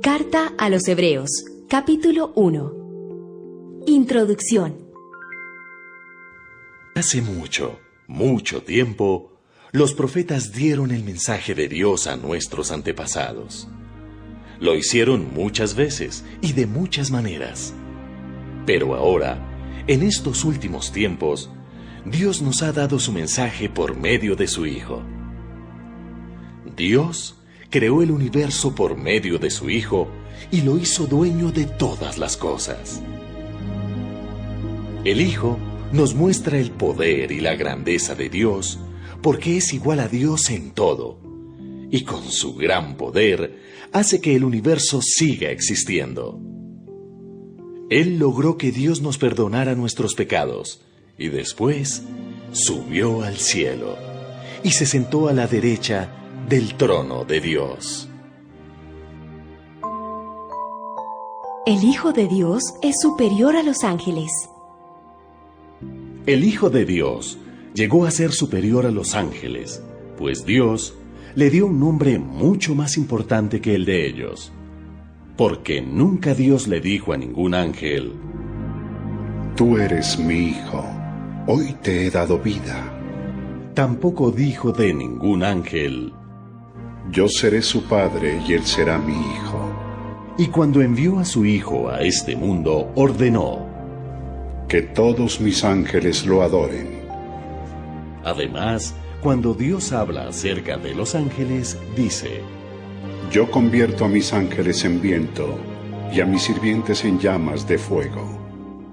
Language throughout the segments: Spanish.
Carta a los Hebreos, capítulo 1. Introducción. Hace mucho tiempo, los profetas dieron el mensaje de Dios a nuestros antepasados. Lo hicieron muchas veces y de muchas maneras. Pero ahora, en estos últimos tiempos, Dios nos ha dado su mensaje por medio de su Hijo. Dios creó el universo por medio de su Hijo y lo hizo dueño de todas las cosas. El Hijo nos muestra el poder y la grandeza de Dios porque es igual a Dios en todo, y con su gran poder hace que el universo siga existiendo. Él logró que Dios nos perdonara nuestros pecados y después subió al cielo y se sentó a la derecha del trono de Dios. El Hijo de Dios es superior a los ángeles. El Hijo de Dios llegó a ser superior a los ángeles, pues Dios le dio un nombre mucho más importante que el de ellos. Porque nunca Dios le dijo a ningún ángel: Tú eres mi Hijo, hoy te he dado vida. Tampoco dijo de ningún ángel: Yo seré su padre y él será mi hijo. Y cuando envió a su Hijo a este mundo, ordenó: Que todos mis ángeles lo adoren. Además, cuando Dios habla acerca de los ángeles, dice: Yo convierto a mis ángeles en viento y a mis sirvientes en llamas de fuego.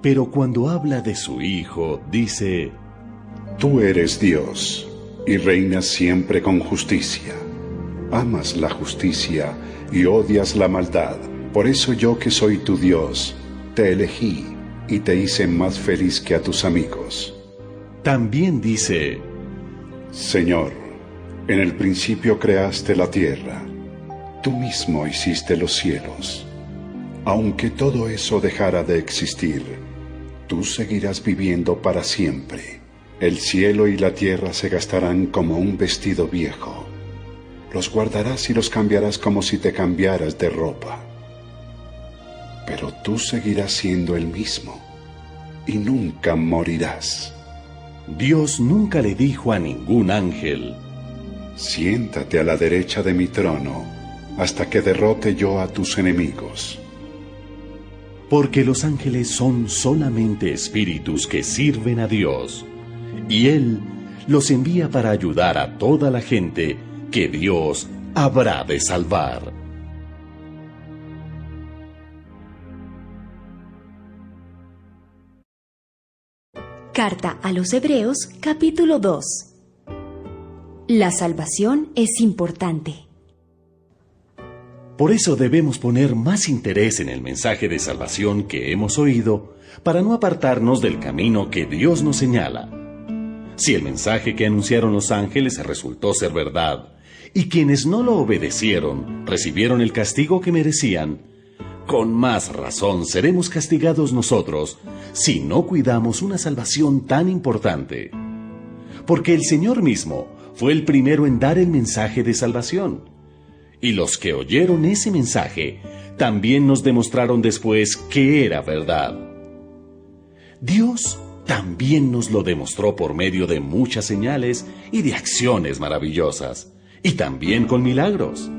Pero cuando habla de su Hijo, dice: Tú eres Dios y reinas siempre con justicia. Amas la justicia y odias la maldad. Por eso yo, que soy tu Dios, te elegí y te hice más feliz que a tus amigos. También dice: Señor, en el principio creaste la tierra. Tú mismo hiciste los cielos. Aunque todo eso dejara de existir, tú seguirás viviendo para siempre. El cielo y la tierra se gastarán como un vestido viejo. Los guardarás y los cambiarás como si te cambiaras de ropa. Pero tú seguirás siendo el mismo y nunca morirás. Dios nunca le dijo a ningún ángel: Siéntate a la derecha de mi trono hasta que derrote yo a tus enemigos. Porque los ángeles son solamente espíritus que sirven a Dios, y Él los envía para ayudar a toda la gente que Dios habrá de salvar. Carta a los Hebreos, capítulo 2. La salvación es importante. Por eso debemos poner más interés en el mensaje de salvación que hemos oído, para no apartarnos del camino que Dios nos señala. Si el mensaje que anunciaron los ángeles resultó ser verdad, y quienes no lo obedecieron recibieron el castigo que merecían, con más razón seremos castigados nosotros si no cuidamos una salvación tan importante. Porque el Señor mismo fue el primero en dar el mensaje de salvación. Y los que oyeron ese mensaje también nos demostraron después que era verdad. Dios también nos lo demostró por medio de muchas señales y de acciones maravillosas, y también con milagros.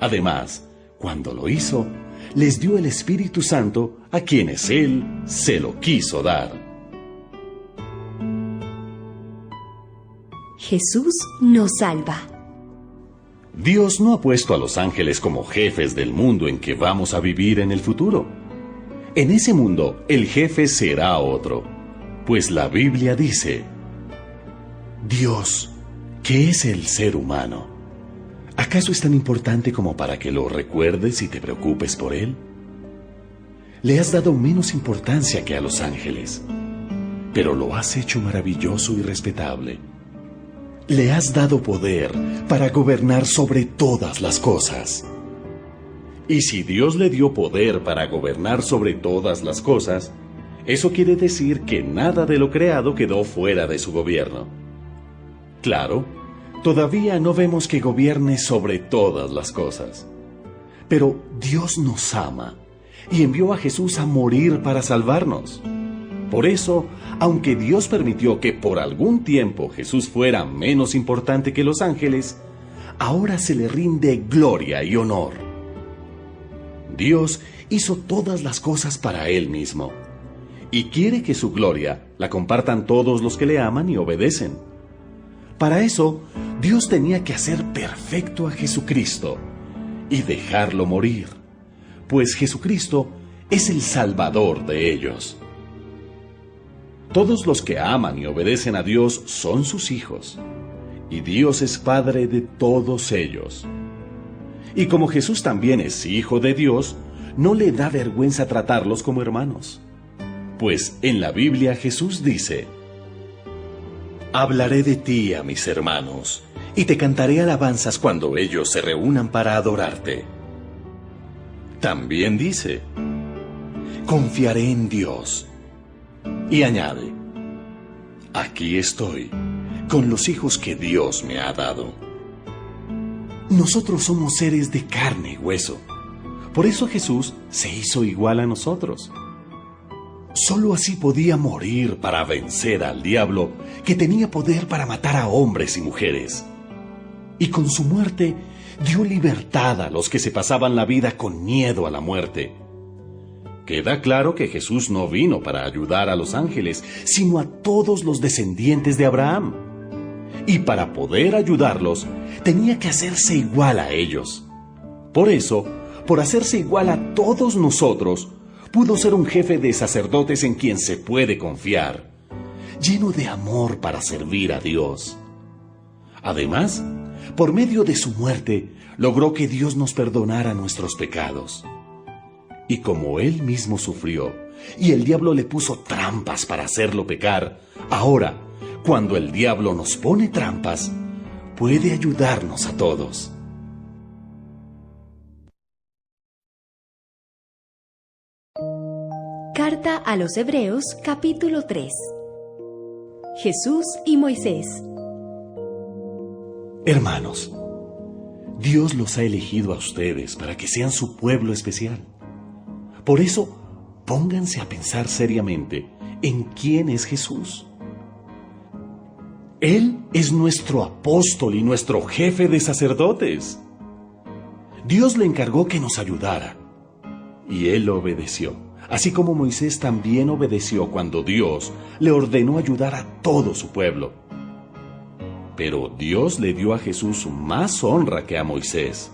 Además, cuando lo hizo, les dio el Espíritu Santo a quienes Él se lo quiso dar. Jesús nos salva. Dios no ha puesto a los ángeles como jefes del mundo en que vamos a vivir en el futuro. En ese mundo, el jefe será otro, pues la Biblia dice: Dios, ¿qué es el ser humano? ¿Acaso es tan importante como para que lo recuerdes y te preocupes por él? Le has dado menos importancia que a los ángeles, pero lo has hecho maravilloso y respetable. Le has dado poder para gobernar sobre todas las cosas. Y si Dios le dio poder para gobernar sobre todas las cosas, eso quiere decir que nada de lo creado quedó fuera de su gobierno. Claro, todavía no vemos que gobierne sobre todas las cosas. Pero Dios nos ama y envió a Jesús a morir para salvarnos. Por eso, aunque Dios permitió que por algún tiempo Jesús fuera menos importante que los ángeles, ahora se le rinde gloria y honor. Dios hizo todas las cosas para Él mismo y quiere que su gloria la compartan todos los que le aman y obedecen. Para eso, Dios tenía que hacer perfecto a Jesucristo y dejarlo morir, pues Jesucristo es el Salvador de ellos. Todos los que aman y obedecen a Dios son sus hijos, y Dios es Padre de todos ellos. Y como Jesús también es Hijo de Dios, no le da vergüenza tratarlos como hermanos. Pues en la Biblia Jesús dice: «Hablaré de ti a mis hermanos, y te cantaré alabanzas cuando ellos se reúnan para adorarte». También dice: «Confiaré en Dios». Y añade: «Aquí estoy, con los hijos que Dios me ha dado». Nosotros somos seres de carne y hueso. Por eso Jesús se hizo igual a nosotros. Solo así podía morir para vencer al diablo, que tenía poder para matar a hombres y mujeres. Y con su muerte dio libertad a los que se pasaban la vida con miedo a la muerte. Queda claro que Jesús no vino para ayudar a los ángeles, sino a todos los descendientes de Abraham. Y para poder ayudarlos, tenía que hacerse igual a ellos. Por eso, por hacerse igual a todos nosotros, pudo ser un jefe de sacerdotes en quien se puede confiar, lleno de amor para servir a Dios. Además, por medio de su muerte, logró que Dios nos perdonara nuestros pecados. Y como Él mismo sufrió, y el diablo le puso trampas para hacerlo pecar, ahora, cuando el diablo nos pone trampas, puede ayudarnos a todos. Carta a los Hebreos, capítulo 3. Jesús y Moisés. Hermanos, Dios los ha elegido a ustedes para que sean su pueblo especial. Por eso, pónganse a pensar seriamente en quién es Jesús. Él es nuestro apóstol y nuestro jefe de sacerdotes. Dios le encargó que nos ayudara, y Él obedeció, así como Moisés también obedeció cuando Dios le ordenó ayudar a todo su pueblo. Pero Dios le dio a Jesús más honra que a Moisés.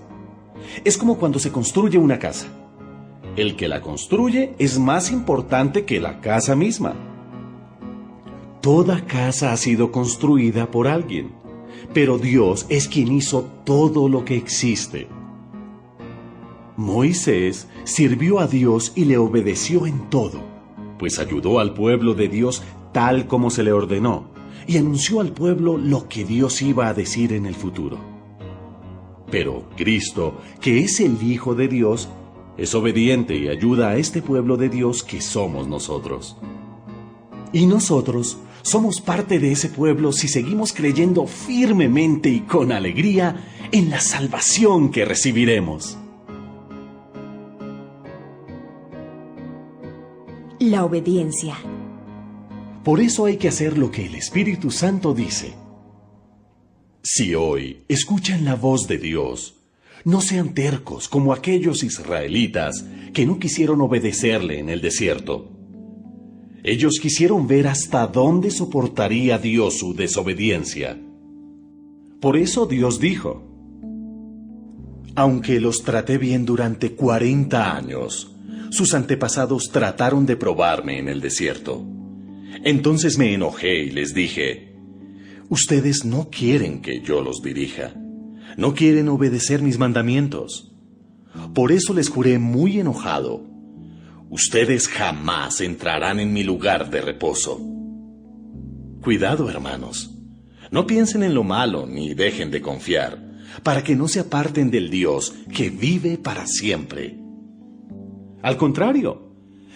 Es como cuando se construye una casa. El que la construye es más importante que la casa misma. Toda casa ha sido construida por alguien, pero Dios es quien hizo todo lo que existe. Moisés sirvió a Dios y le obedeció en todo, pues ayudó al pueblo de Dios tal como se le ordenó, y anunció al pueblo lo que Dios iba a decir en el futuro. Pero Cristo, que es el Hijo de Dios, es obediente y ayuda a este pueblo de Dios que somos nosotros. Y nosotros somos parte de ese pueblo si seguimos creyendo firmemente y con alegría en la salvación que recibiremos. La obediencia. Por eso hay que hacer lo que el Espíritu Santo dice. Si hoy escuchan la voz de Dios, no sean tercos como aquellos israelitas que no quisieron obedecerle en el desierto. Ellos quisieron ver hasta dónde soportaría Dios su desobediencia. Por eso Dios dijo: aunque los traté bien durante 40 años, sus antepasados trataron de probarme en el desierto. Entonces me enojé y les dije: ustedes no quieren que yo los dirija, no quieren obedecer mis mandamientos. Por eso les juré muy enojado: ustedes jamás entrarán en mi lugar de reposo. Cuidado, hermanos, no piensen en lo malo ni dejen de confiar, para que no se aparten del Dios que vive para siempre. Al contrario,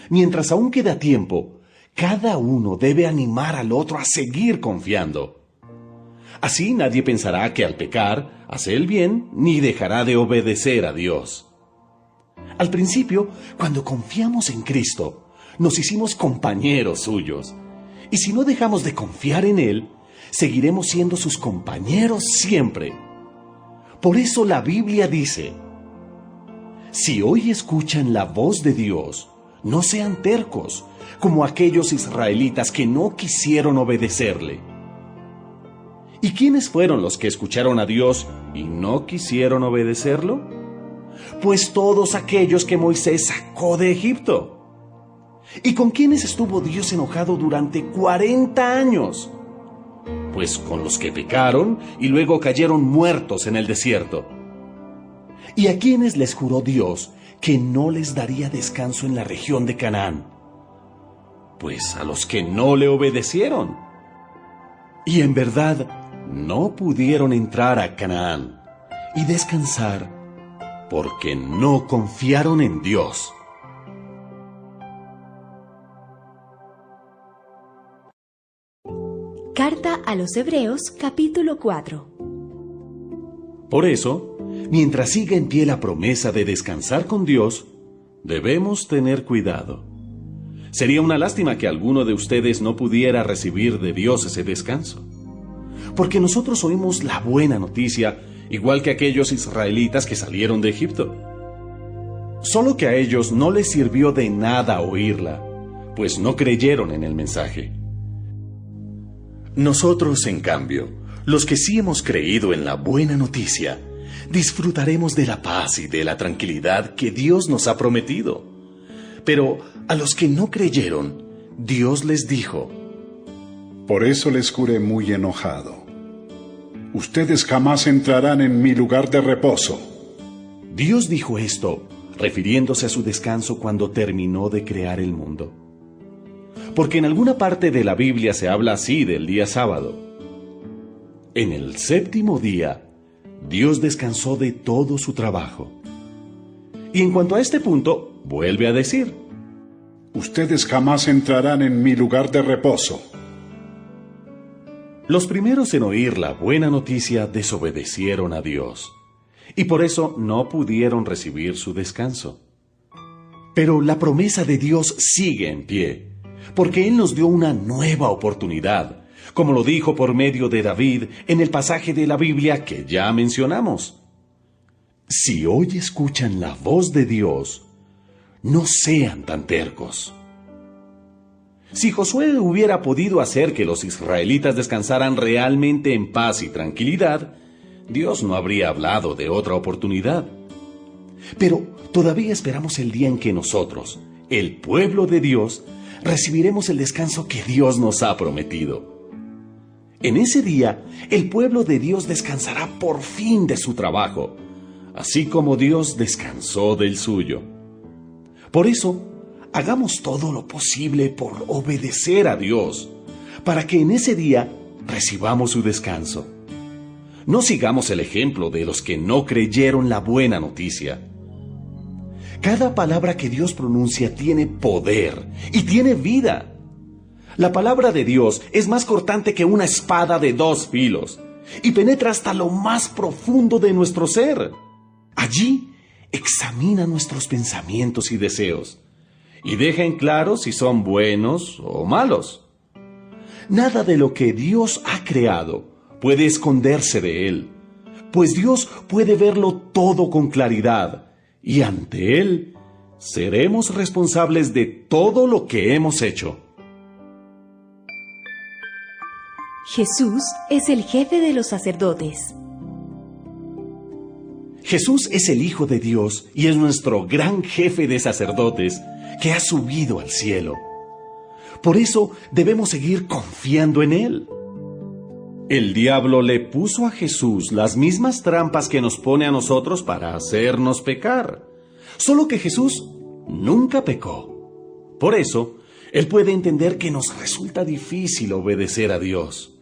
mientras aún queda tiempo, cada uno debe animar al otro a seguir confiando. Así nadie pensará que al pecar hace el bien ni dejará de obedecer a Dios. Al principio, cuando confiamos en Cristo, nos hicimos compañeros suyos. Y si no dejamos de confiar en Él, seguiremos siendo sus compañeros siempre. Por eso la Biblia dice: si hoy escuchan la voz de Dios, no sean tercos, como aquellos israelitas que no quisieron obedecerle. ¿Y quiénes fueron los que escucharon a Dios y no quisieron obedecerlo? Pues todos aquellos que Moisés sacó de Egipto. ¿Y con quiénes estuvo Dios enojado durante 40 años? Pues con los que pecaron y luego cayeron muertos en el desierto. ¿Y a quiénes les juró Dios que no les daría descanso en la región de Canaán? Pues a los que no le obedecieron. Y en verdad no pudieron entrar a Canaán y descansar porque no confiaron en Dios. Carta a los Hebreos, capítulo 4. Por eso, mientras siga en pie la promesa de descansar con Dios, debemos tener cuidado. Sería una lástima que alguno de ustedes no pudiera recibir de Dios ese descanso. Porque nosotros oímos la buena noticia, igual que aquellos israelitas que salieron de Egipto. Solo que a ellos no les sirvió de nada oírla, pues no creyeron en el mensaje. Nosotros, en cambio, los que sí hemos creído en la buena noticia, disfrutaremos de la paz y de la tranquilidad que Dios nos ha prometido. Pero a los que no creyeron, Dios les dijo: por eso les juré muy enojado: ustedes jamás entrarán en mi lugar de reposo. Dios dijo esto, refiriéndose a su descanso cuando terminó de crear el mundo. Porque en alguna parte de la Biblia se habla así del día sábado. En el séptimo día, Dios descansó de todo su trabajo. Y en cuanto a este punto, vuelve a decir: ustedes jamás entrarán en mi lugar de reposo. Los primeros en oír la buena noticia desobedecieron a Dios, y por eso no pudieron recibir su descanso. Pero la promesa de Dios sigue en pie, porque Él nos dio una nueva oportunidad, como lo dijo por medio de David en el pasaje de la Biblia que ya mencionamos. Si hoy escuchan la voz de Dios, no sean tan tercos. Si Josué hubiera podido hacer que los israelitas descansaran realmente en paz y tranquilidad, Dios no habría hablado de otra oportunidad. Pero todavía esperamos el día en que nosotros, el pueblo de Dios, recibiremos el descanso que Dios nos ha prometido. En ese día, el pueblo de Dios descansará por fin de su trabajo, así como Dios descansó del suyo. Por eso, hagamos todo lo posible por obedecer a Dios, para que en ese día recibamos su descanso. No sigamos el ejemplo de los que no creyeron la buena noticia. Cada palabra que Dios pronuncia tiene poder y tiene vida. La palabra de Dios es más cortante que una espada de 2 filos y penetra hasta lo más profundo de nuestro ser. Allí examina nuestros pensamientos y deseos y deja en claro si son buenos o malos. Nada de lo que Dios ha creado puede esconderse de Él, pues Dios puede verlo todo con claridad. Y ante Él, seremos responsables de todo lo que hemos hecho. Jesús es el jefe de los sacerdotes. Jesús es el Hijo de Dios y es nuestro gran jefe de sacerdotes que ha subido al cielo. Por eso debemos seguir confiando en Él. El diablo le puso a Jesús las mismas trampas que nos pone a nosotros para hacernos pecar. Solo que Jesús nunca pecó. Por eso, Él puede entender que nos resulta difícil obedecer a Dios.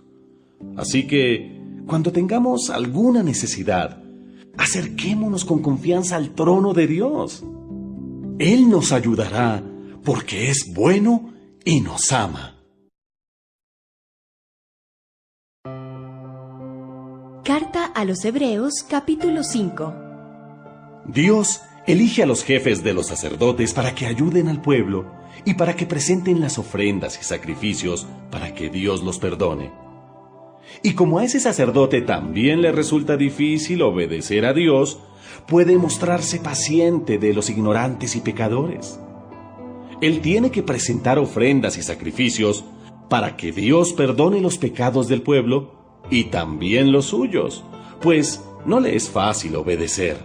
Así que, cuando tengamos alguna necesidad, acerquémonos con confianza al trono de Dios. Él nos ayudará porque es bueno y nos ama. Carta a los Hebreos, capítulo 5. Dios Elige a los jefes de los sacerdotes para que ayuden al pueblo y para que presenten las ofrendas y sacrificios para que Dios los perdone. Y como a ese sacerdote también le resulta difícil obedecer a Dios, puede mostrarse paciente de los ignorantes y pecadores. Él tiene que presentar ofrendas y sacrificios para que Dios perdone los pecados del pueblo y también los suyos, pues no le es fácil obedecer.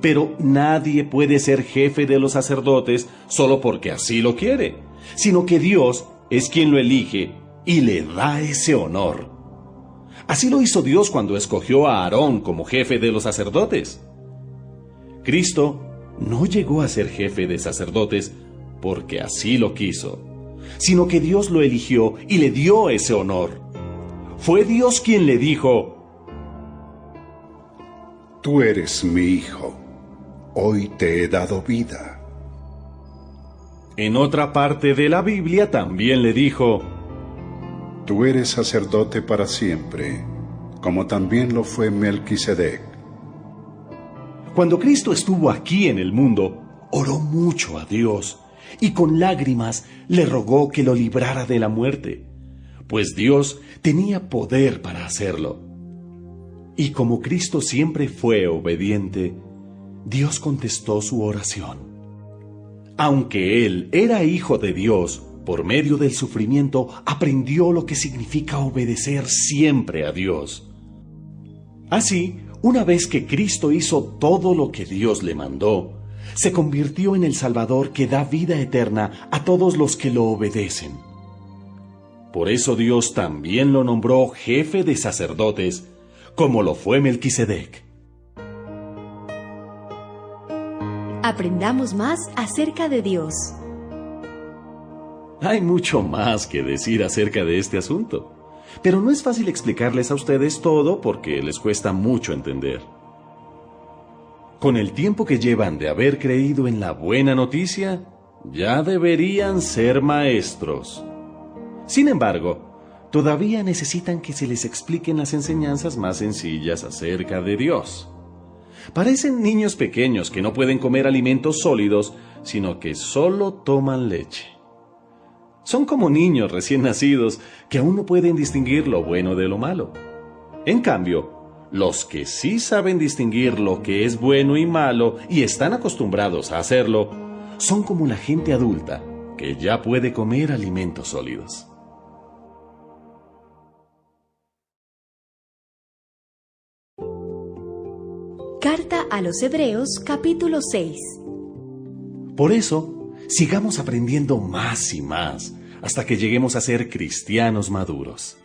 Pero nadie puede ser jefe de los sacerdotes solo porque así lo quiere, sino que Dios es quien lo elige y le da ese honor. Así lo hizo Dios cuando escogió a Aarón como jefe de los sacerdotes. Cristo no llegó a ser jefe de sacerdotes porque así lo quiso, sino que Dios lo eligió y le dio ese honor. Fue Dios quien le dijo: Tú eres mi hijo, hoy te he dado vida. En otra parte de la Biblia también le dijo: Tú eres sacerdote para siempre, como también lo fue Melquisedec. Cuando Cristo estuvo aquí en el mundo, oró mucho a Dios y con lágrimas le rogó que lo librara de la muerte, pues Dios tenía poder para hacerlo. Y como Cristo siempre fue obediente, Dios contestó su oración. Aunque Él era hijo de Dios, por medio del sufrimiento aprendió lo que significa obedecer siempre a Dios. Así, una vez que Cristo hizo todo lo que Dios le mandó, se convirtió en el Salvador que da vida eterna a todos los que lo obedecen. Por eso Dios también lo nombró jefe de sacerdotes, como lo fue Melquisedec. Aprendamos más acerca de Dios. Hay mucho más que decir acerca de este asunto, pero no es fácil explicarles a ustedes todo porque les cuesta mucho entender. Con el tiempo que llevan de haber creído en la buena noticia, ya deberían ser maestros. Sin embargo, todavía necesitan que se les expliquen las enseñanzas más sencillas acerca de Dios. Parecen niños pequeños que no pueden comer alimentos sólidos, sino que solo toman leche. Son como niños recién nacidos que aún no pueden distinguir lo bueno de lo malo. En cambio, los que sí saben distinguir lo que es bueno y malo y están acostumbrados a hacerlo, son como la gente adulta que ya puede comer alimentos sólidos. Carta a los Hebreos, capítulo 6. Por eso, sigamos aprendiendo más y más hasta que lleguemos a ser cristianos maduros.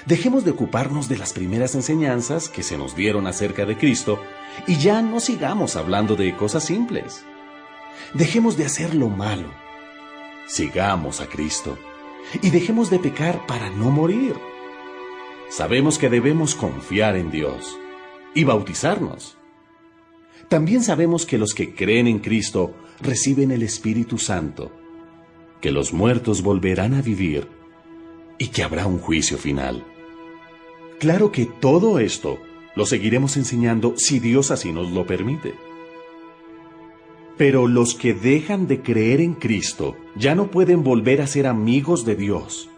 Dejemos de ocuparnos de las primeras enseñanzas que se nos dieron acerca de Cristo y ya no sigamos hablando de cosas simples. Dejemos de hacer lo malo. Sigamos a Cristo y dejemos de pecar para no morir. Sabemos que debemos confiar en Dios y bautizarnos. También sabemos que los que creen en Cristo reciben el Espíritu Santo, que los muertos volverán a vivir y que habrá un juicio final. Claro que todo esto lo seguiremos enseñando si Dios así nos lo permite. Pero los que dejan de creer en Cristo ya no pueden volver a ser amigos de Dios.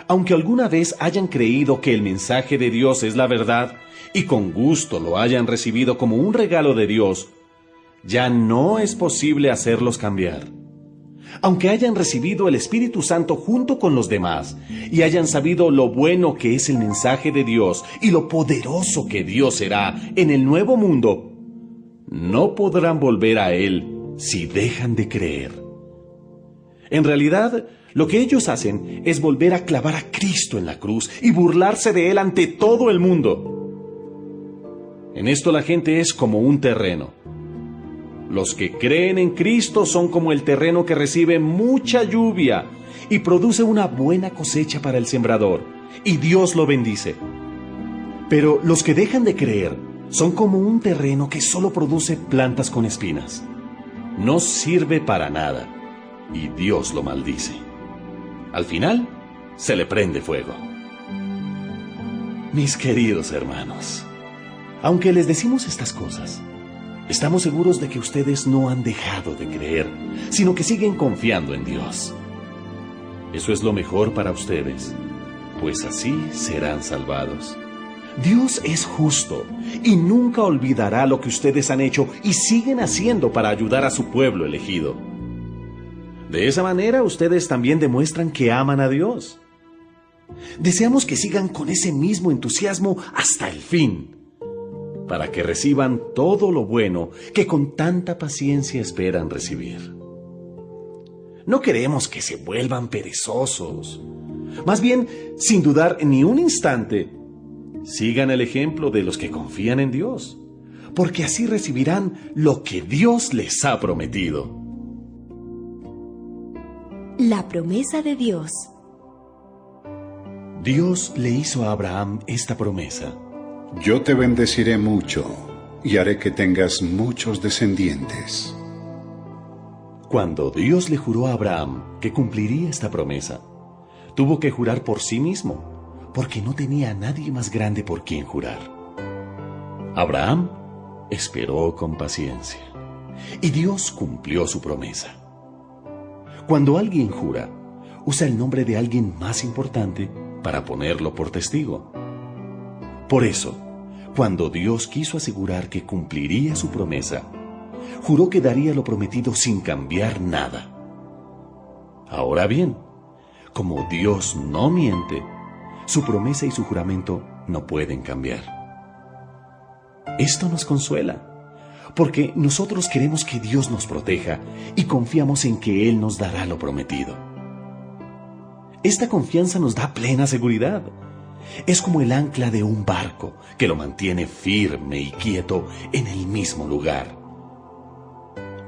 Aunque alguna vez hayan creído que el mensaje de Dios es la verdad y con gusto lo hayan recibido como un regalo de Dios, ya no es posible hacerlos cambiar. Aunque hayan recibido el Espíritu Santo junto con los demás y hayan sabido lo bueno que es el mensaje de Dios y lo poderoso que Dios será en el nuevo mundo, no podrán volver a Él si dejan de creer. En realidad, lo que ellos hacen es volver a clavar a Cristo en la cruz y burlarse de Él ante todo el mundo. En esto la gente es como un terreno. Los que creen en Cristo son como el terreno que recibe mucha lluvia y produce una buena cosecha para el sembrador, y Dios lo bendice. Pero los que dejan de creer son como un terreno que solo produce plantas con espinas. No sirve para nada, y Dios lo maldice. Al final, se le prende fuego. Mis queridos hermanos, aunque les decimos estas cosas, Estamos seguros de que ustedes no han dejado de creer, sino que siguen confiando en Dios. Eso es lo mejor para ustedes, pues así serán salvados. Dios es justo y nunca olvidará lo que ustedes han hecho y siguen haciendo para ayudar a su pueblo elegido. De esa manera ustedes también demuestran que aman a Dios. Deseamos que sigan con ese mismo entusiasmo hasta el fin, para que reciban todo lo bueno que con tanta paciencia esperan recibir. No queremos que se vuelvan perezosos. Más bien, sin dudar ni un instante, sigan el ejemplo de los que confían en Dios, porque así recibirán lo que Dios les ha prometido. La promesa de Dios. Dios le hizo a Abraham esta promesa: Yo te bendeciré mucho y haré que tengas muchos descendientes. Cuando Dios le juró a Abraham que cumpliría esta promesa, tuvo que jurar por sí mismo, porque no tenía a nadie más grande por quien jurar. Abraham esperó con paciencia, y Dios cumplió su promesa. Cuando alguien jura, usa el nombre de alguien más importante para ponerlo por testigo. Por eso, cuando Dios quiso asegurar que cumpliría su promesa, juró que daría lo prometido sin cambiar nada. Ahora bien, como Dios no miente, su promesa y su juramento no pueden cambiar. Esto nos consuela, porque nosotros queremos que Dios nos proteja y confiamos en que Él nos dará lo prometido. Esta confianza nos da plena seguridad. Es como el ancla de un barco que lo mantiene firme y quieto en el mismo lugar.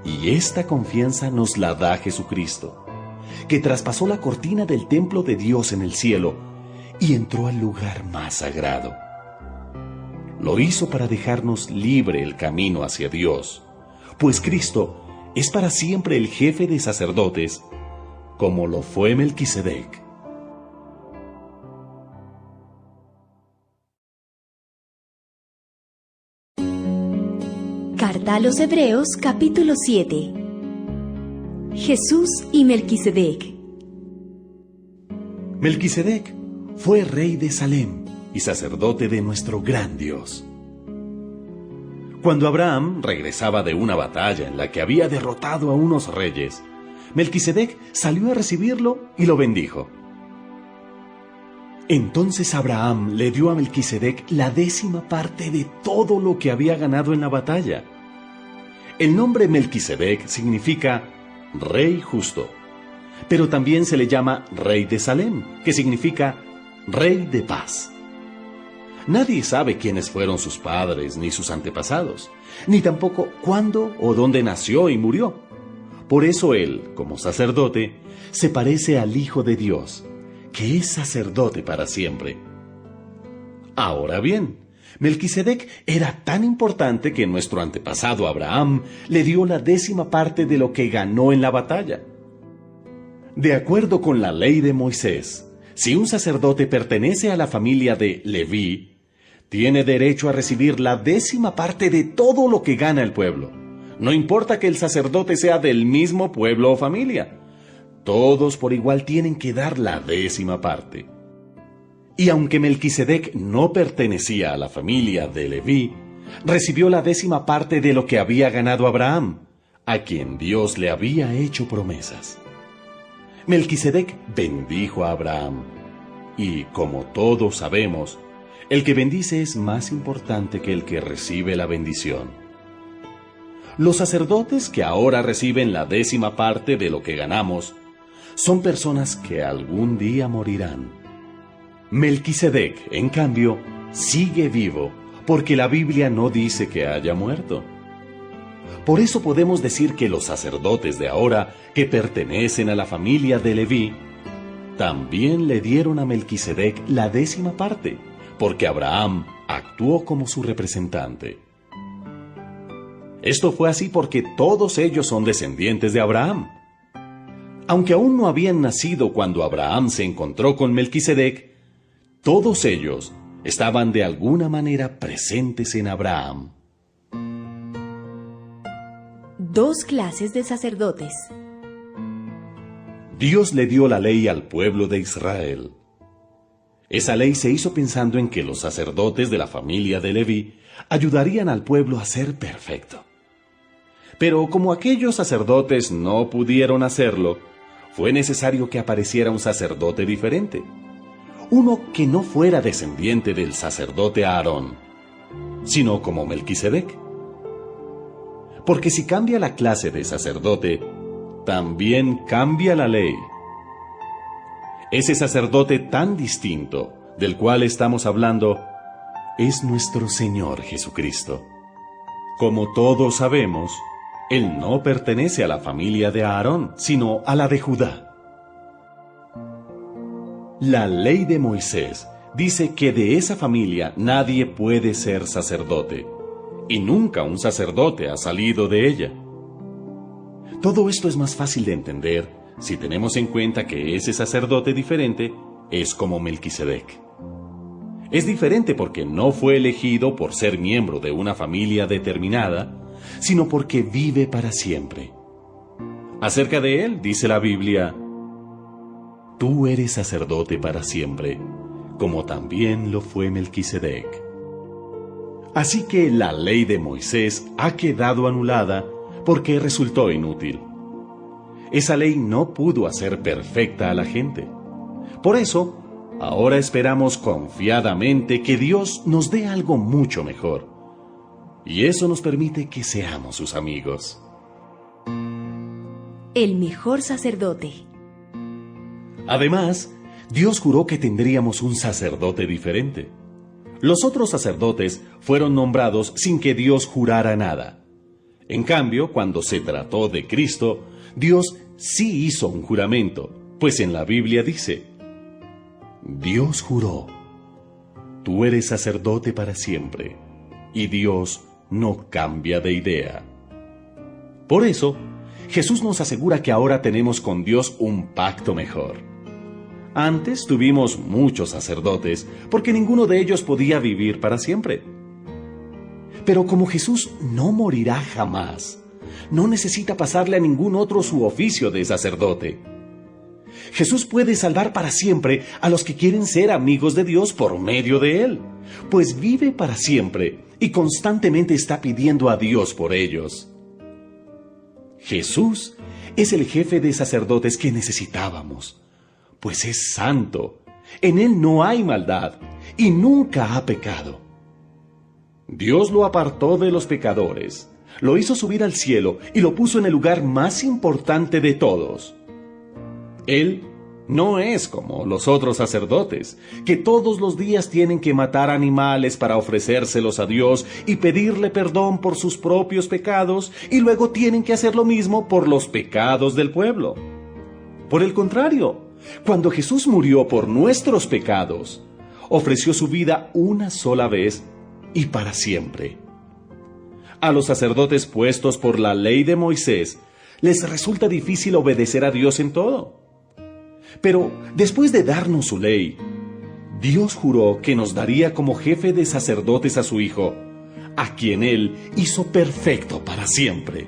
Y esta confianza nos la da Jesucristo, que traspasó la cortina del templo de Dios en el cielo y entró al lugar más sagrado. Lo hizo para dejarnos libre el camino hacia Dios, pues Cristo es para siempre el jefe de sacerdotes, como lo fue Melquisedec. Carta a los Hebreos, capítulo 7. Jesús y Melquisedec. Melquisedec fue rey de Salem y sacerdote de nuestro gran Dios. Cuando Abraham regresaba de una batalla en la que había derrotado a unos reyes, Melquisedec salió a recibirlo y lo bendijo. Entonces Abraham le dio a Melquisedec la 10ª parte de todo lo que había ganado en la batalla. El nombre Melquisedec significa rey justo, pero también se le llama rey de Salem, que significa rey de paz. Nadie sabe quiénes fueron sus padres ni sus antepasados, ni tampoco cuándo o dónde nació y murió. Por eso él, como sacerdote, se parece al Hijo de Dios, que es sacerdote para siempre. Ahora bien, Melquisedec era tan importante que nuestro antepasado Abraham le dio la 10ª parte de lo que ganó en la batalla. De acuerdo con la ley de Moisés, si un sacerdote pertenece a la familia de Leví, tiene derecho a recibir la 10ª parte de todo lo que gana el pueblo. No importa que el sacerdote sea del mismo pueblo o familia. Todos por igual tienen que dar la 10ª parte. Y aunque Melquisedec no pertenecía a la familia de Leví, recibió la 10ª parte de lo que había ganado Abraham, a quien Dios le había hecho promesas. Melquisedec bendijo a Abraham, y como todos sabemos, el que bendice es más importante que el que recibe la bendición. Los sacerdotes que ahora reciben la 10ª parte de lo que ganamos son personas que algún día morirán. Melquisedec, en cambio, sigue vivo, porque la Biblia no dice que haya muerto. Por eso podemos decir que los sacerdotes de ahora, que pertenecen a la familia de Leví, también le dieron a Melquisedec la 10ª parte, porque Abraham actuó como su representante. Esto fue así porque todos ellos son descendientes de Abraham. Aunque aún no habían nacido cuando Abraham se encontró con Melquisedec, todos ellos estaban de alguna manera presentes en Abraham. Dos clases de sacerdotes. Dios le dio la ley al pueblo de Israel. Esa ley se hizo pensando en que los sacerdotes de la familia de Leví ayudarían al pueblo a ser perfecto. Pero como aquellos sacerdotes no pudieron hacerlo, fue necesario que apareciera un sacerdote diferente, uno que no fuera descendiente del sacerdote Aarón, sino como Melquisedec. Porque si cambia la clase de sacerdote, también cambia la ley. Ese sacerdote tan distinto del cual estamos hablando es nuestro Señor Jesucristo. Como todos sabemos, Él no pertenece a la familia de Aarón, sino a la de Judá. La ley de Moisés dice que de esa familia nadie puede ser sacerdote, y nunca un sacerdote ha salido de ella. Todo esto es más fácil de entender si tenemos en cuenta que ese sacerdote diferente es como Melquisedec. Es diferente porque no fue elegido por ser miembro de una familia determinada, sino porque vive para siempre. Acerca de él dice la Biblia: tú eres sacerdote para siempre, como también lo fue Melquisedec. Así que la ley de Moisés ha quedado anulada porque resultó inútil. Esa ley no pudo hacer perfecta a la gente. Por eso, ahora esperamos confiadamente que Dios nos dé algo mucho mejor. Y eso nos permite que seamos sus amigos. El mejor sacerdote. Además, Dios juró que tendríamos un sacerdote diferente. Los otros sacerdotes fueron nombrados sin que Dios jurara nada. En cambio, cuando se trató de Cristo, Dios sí hizo un juramento, pues en la Biblia dice: Dios juró, tú eres sacerdote para siempre, y Dios no cambia de idea. Por eso, Jesús nos asegura que ahora tenemos con Dios un pacto mejor. Antes tuvimos muchos sacerdotes, porque ninguno de ellos podía vivir para siempre. Pero como Jesús no morirá jamás, no necesita pasarle a ningún otro su oficio de sacerdote. Jesús puede salvar para siempre a los que quieren ser amigos de Dios por medio de Él, pues vive para siempre y constantemente está pidiendo a Dios por ellos. Jesús es el jefe de sacerdotes que necesitábamos, pues es santo, en Él no hay maldad y nunca ha pecado. Dios lo apartó de los pecadores, lo hizo subir al cielo y lo puso en el lugar más importante de todos. Él no es como los otros sacerdotes, que todos los días tienen que matar animales para ofrecérselos a Dios y pedirle perdón por sus propios pecados, y luego tienen que hacer lo mismo por los pecados del pueblo. Por el contrario, cuando Jesús murió por nuestros pecados, ofreció su vida una sola vez y para siempre. A los sacerdotes puestos por la ley de Moisés les resulta difícil obedecer a Dios en todo. Pero después de darnos su ley, Dios juró que nos daría como jefe de sacerdotes a su Hijo, a quien Él hizo perfecto para siempre.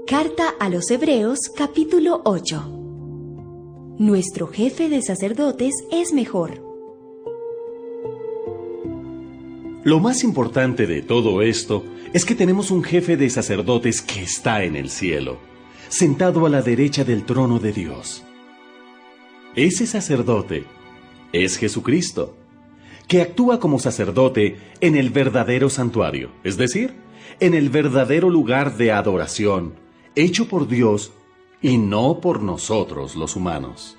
Carta a los Hebreos, capítulo 8. Nuestro jefe de sacerdotes es mejor. Lo más importante de todo esto es que tenemos un jefe de sacerdotes que está en el cielo, sentado a la derecha del trono de Dios. Ese sacerdote es Jesucristo, que actúa como sacerdote en el verdadero santuario, es decir, en el verdadero lugar de adoración, hecho por Dios y no por nosotros los humanos.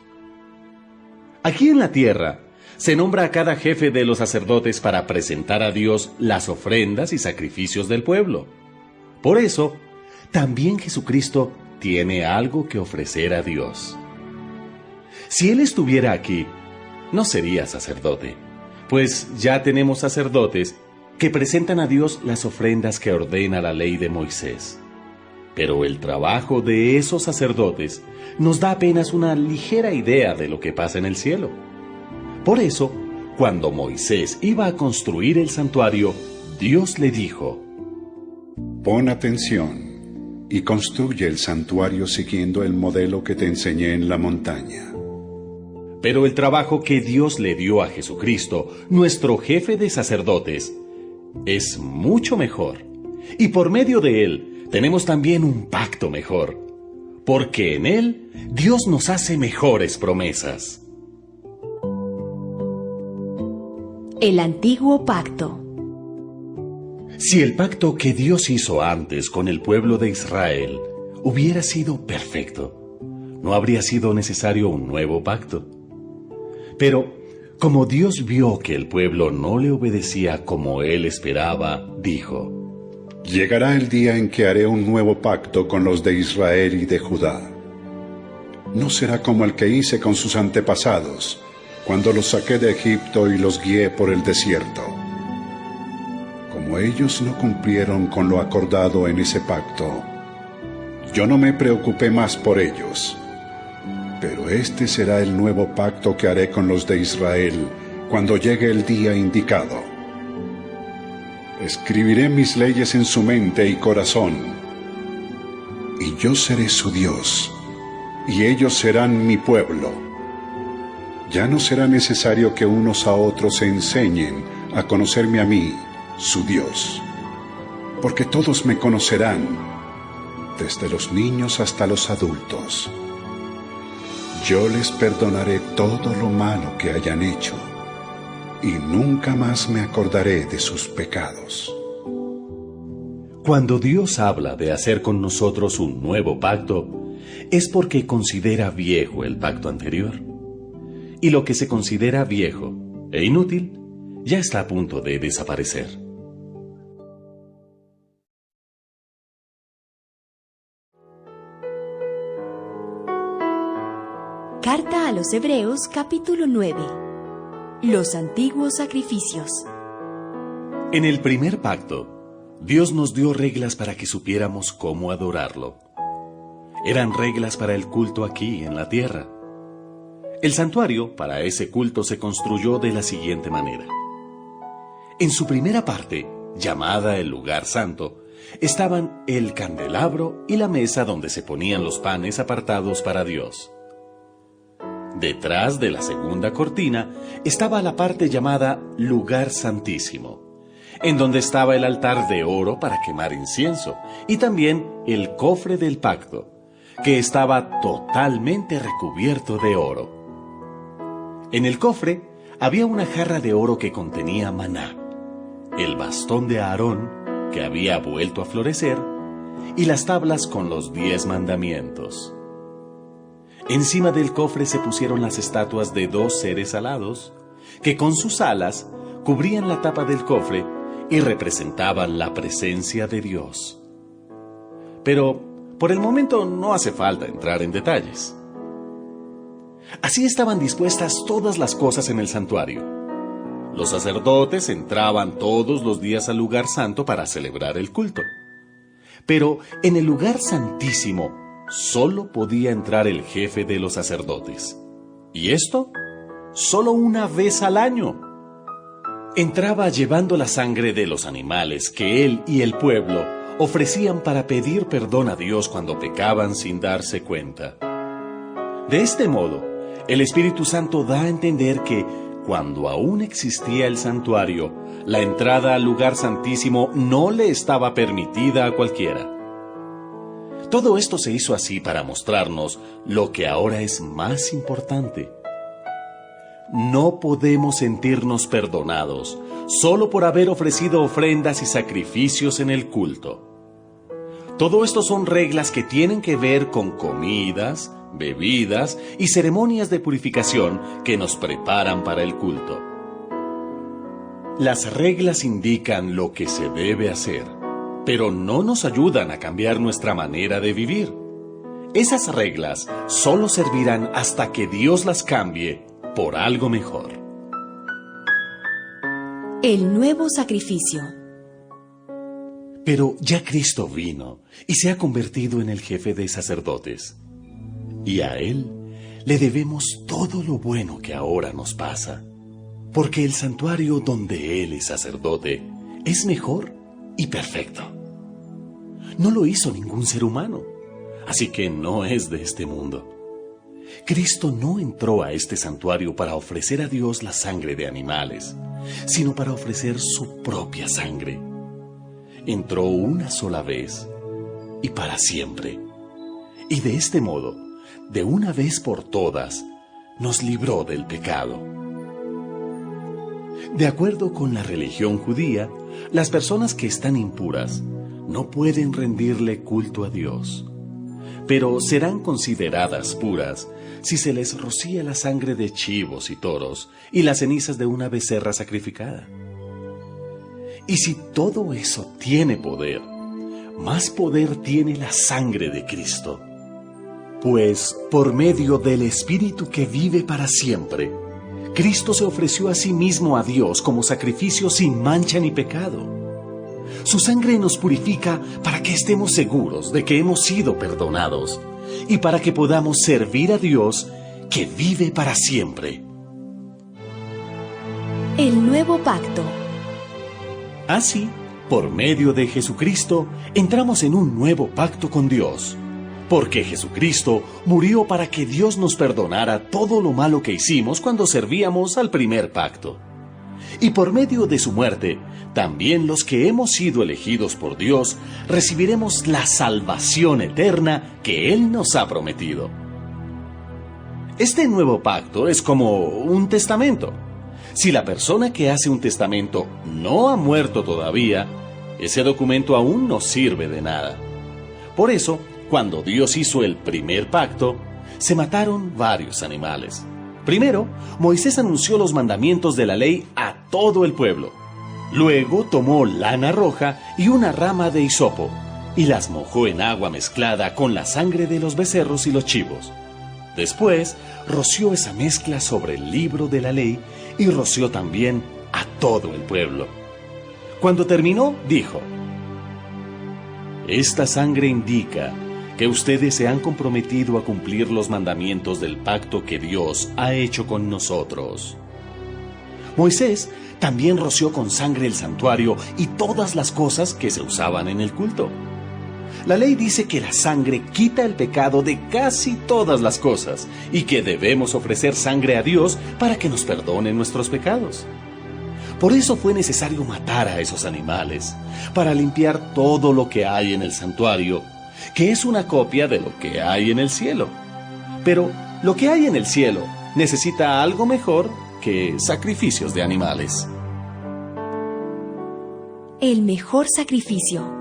Aquí en la tierra, se nombra a cada jefe de los sacerdotes para presentar a Dios las ofrendas y sacrificios del pueblo. Por eso, también Jesucristo tiene algo que ofrecer a Dios. Si Él estuviera aquí, no sería sacerdote, pues ya tenemos sacerdotes que presentan a Dios las ofrendas que ordena la ley de Moisés. Pero el trabajo de esos sacerdotes nos da apenas una ligera idea de lo que pasa en el cielo. Por eso, cuando Moisés iba a construir el santuario, Dios le dijo: Pon atención y construye el santuario siguiendo el modelo que te enseñé en la montaña. Pero el trabajo que Dios le dio a Jesucristo, nuestro jefe de sacerdotes, es mucho mejor. Y por medio de él tenemos también un pacto mejor, porque en él Dios nos hace mejores promesas. El antiguo pacto. Si el pacto que Dios hizo antes con el pueblo de Israel hubiera sido perfecto, no habría sido necesario un nuevo pacto. Pero, como Dios vio que el pueblo no le obedecía como él esperaba, dijo: Llegará el día en que haré un nuevo pacto con los de Israel y de Judá. No será como el que hice con sus antepasados, cuando los saqué de Egipto y los guié por el desierto. Como ellos no cumplieron con lo acordado en ese pacto, yo no me preocupé más por ellos. Pero este será el nuevo pacto que haré con los de Israel cuando llegue el día indicado. Escribiré mis leyes en su mente y corazón, y yo seré su Dios, y ellos serán mi pueblo. Ya no será necesario que unos a otros se enseñen a conocerme a mí, su Dios, porque todos me conocerán, desde los niños hasta los adultos. Yo les perdonaré todo lo malo que hayan hecho, y nunca más me acordaré de sus pecados. Cuando Dios habla de hacer con nosotros un nuevo pacto, es porque considera viejo el pacto anterior. Y lo que se considera viejo e inútil ya está a punto de desaparecer. Carta a los Hebreos, capítulo 9. Los antiguos sacrificios. En el primer pacto, Dios nos dio reglas para que supiéramos cómo adorarlo. Eran reglas para el culto aquí, en la tierra. El santuario para ese culto se construyó de la siguiente manera. En su primera parte, llamada el lugar santo, estaban el candelabro y la mesa donde se ponían los panes apartados para Dios. Detrás de la segunda cortina estaba la parte llamada lugar santísimo, en donde estaba el altar de oro para quemar incienso, y también el cofre del pacto, que estaba totalmente recubierto de oro. En el cofre había una jarra de oro que contenía maná, el bastón de Aarón, que había vuelto a florecer, y las tablas con los 10 mandamientos. Encima del cofre se pusieron las estatuas de 2 seres alados, que con sus alas cubrían la tapa del cofre y representaban la presencia de Dios. Pero, por el momento, no hace falta entrar en detalles. Así estaban dispuestas todas las cosas en el santuario. Los sacerdotes entraban todos los días al lugar santo para celebrar el culto. Pero en el lugar santísimo solo podía entrar el jefe de los sacerdotes. ¿Y esto? Solo una vez al año. Entraba llevando la sangre de los animales que él y el pueblo ofrecían para pedir perdón a Dios cuando pecaban sin darse cuenta. De este modo, el Espíritu Santo da a entender que, cuando aún existía el santuario, la entrada al lugar santísimo no le estaba permitida a cualquiera. Todo esto se hizo así para mostrarnos lo que ahora es más importante. No podemos sentirnos perdonados solo por haber ofrecido ofrendas y sacrificios en el culto. Todo esto son reglas que tienen que ver con comidas, bebidas y ceremonias de purificación que nos preparan para el culto. Las reglas indican lo que se debe hacer, pero no nos ayudan a cambiar nuestra manera de vivir. Esas reglas solo servirán hasta que Dios las cambie por algo mejor. El nuevo sacrificio. Pero ya Cristo vino y se ha convertido en el jefe de sacerdotes. Y a Él le debemos todo lo bueno que ahora nos pasa, porque el santuario donde Él es sacerdote es mejor y perfecto. No lo hizo ningún ser humano, así que no es de este mundo. Cristo no entró a este santuario para ofrecer a Dios la sangre de animales, sino para ofrecer su propia sangre. Entró una sola vez y para siempre. Y de este modo, de una vez por todas, nos libró del pecado. De acuerdo con la religión judía, las personas que están impuras no pueden rendirle culto a Dios, pero serán consideradas puras si se les rocía la sangre de chivos y toros y las cenizas de una becerra sacrificada. Y si todo eso tiene poder, más poder tiene la sangre de Cristo. Pues por medio del Espíritu que vive para siempre, Cristo se ofreció a sí mismo a Dios como sacrificio sin mancha ni pecado. Su sangre nos purifica para que estemos seguros de que hemos sido perdonados y para que podamos servir a Dios que vive para siempre. El nuevo pacto. Así, por medio de Jesucristo, entramos en un nuevo pacto con Dios. Porque Jesucristo murió para que Dios nos perdonara todo lo malo que hicimos cuando servíamos al primer pacto. Y por medio de su muerte, también los que hemos sido elegidos por Dios recibiremos la salvación eterna que Él nos ha prometido. Este nuevo pacto es como un testamento. Si la persona que hace un testamento no ha muerto todavía, ese documento aún no sirve de nada. Por eso, cuando Dios hizo el primer pacto, se mataron varios animales. Primero, Moisés anunció los mandamientos de la ley a todo el pueblo. Luego tomó lana roja y una rama de hisopo y las mojó en agua mezclada con la sangre de los becerros y los chivos. Después, roció esa mezcla sobre el libro de la ley y roció también a todo el pueblo. Cuando terminó, dijo: Esta sangre indica que ustedes se han comprometido a cumplir los mandamientos del pacto que Dios ha hecho con nosotros. Moisés también roció con sangre el santuario y todas las cosas que se usaban en el culto. La ley dice que la sangre quita el pecado de casi todas las cosas y que debemos ofrecer sangre a Dios para que nos perdone nuestros pecados. Por eso fue necesario matar a esos animales, para limpiar todo lo que hay en el santuario, que es una copia de lo que hay en el cielo. Pero lo que hay en el cielo necesita algo mejor que sacrificios de animales. El mejor sacrificio.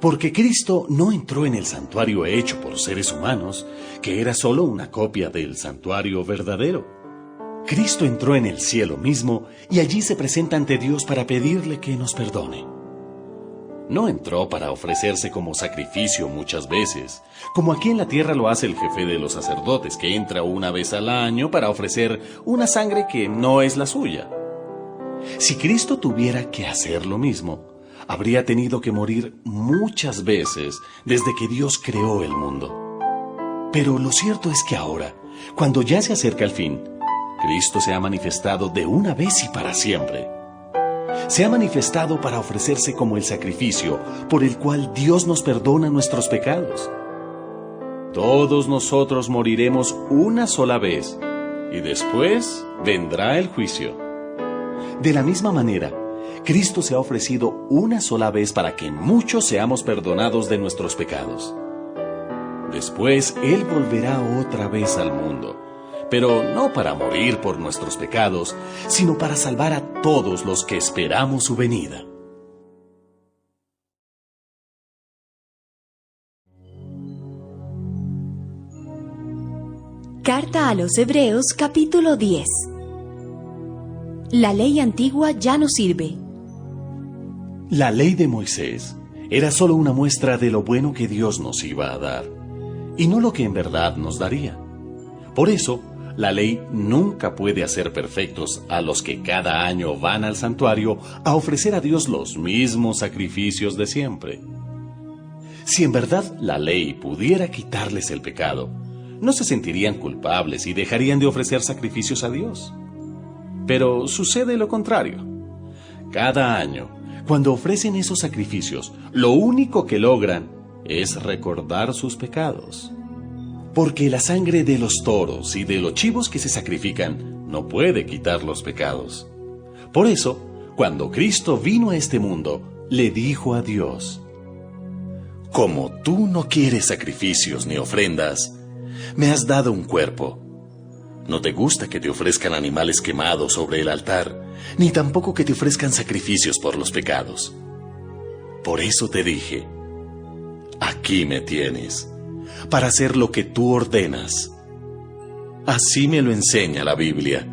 Porque Cristo no entró en el santuario hecho por seres humanos, que era solo una copia del santuario verdadero. Cristo entró en el cielo mismo y allí se presenta ante Dios para pedirle que nos perdone. No entró para ofrecerse como sacrificio muchas veces, como aquí en la tierra lo hace el jefe de los sacerdotes, que entra una vez al año para ofrecer una sangre que no es la suya. Si Cristo tuviera que hacer lo mismo, habría tenido que morir muchas veces desde que Dios creó el mundo. Pero lo cierto es que ahora, cuando ya se acerca el fin, Cristo se ha manifestado de una vez y para siempre. Se ha manifestado para ofrecerse como el sacrificio por el cual Dios nos perdona nuestros pecados. Todos nosotros moriremos una sola vez y después vendrá el juicio. De la misma manera, Cristo se ha ofrecido una sola vez para que muchos seamos perdonados de nuestros pecados. Después, Él volverá otra vez al mundo, pero no para morir por nuestros pecados, sino para salvar a todos los que esperamos su venida. Carta a los Hebreos, capítulo 10. La ley antigua ya no sirve. La ley de Moisés era solo una muestra de lo bueno que Dios nos iba a dar, y no lo que en verdad nos daría. Por eso, la ley nunca puede hacer perfectos a los que cada año van al santuario a ofrecer a Dios los mismos sacrificios de siempre. Si en verdad la ley pudiera quitarles el pecado, no se sentirían culpables y dejarían de ofrecer sacrificios a Dios. Pero sucede lo contrario. Cada año, cuando ofrecen esos sacrificios, lo único que logran es recordar sus pecados. Porque la sangre de los toros y de los chivos que se sacrifican no puede quitar los pecados. Por eso, cuando Cristo vino a este mundo, le dijo a Dios: como tú no quieres sacrificios ni ofrendas, me has dado un cuerpo. No te gusta que te ofrezcan animales quemados sobre el altar, ni tampoco que te ofrezcan sacrificios por los pecados. Por eso te dije: aquí me tienes, para hacer lo que tú ordenas. Así me lo enseña la Biblia.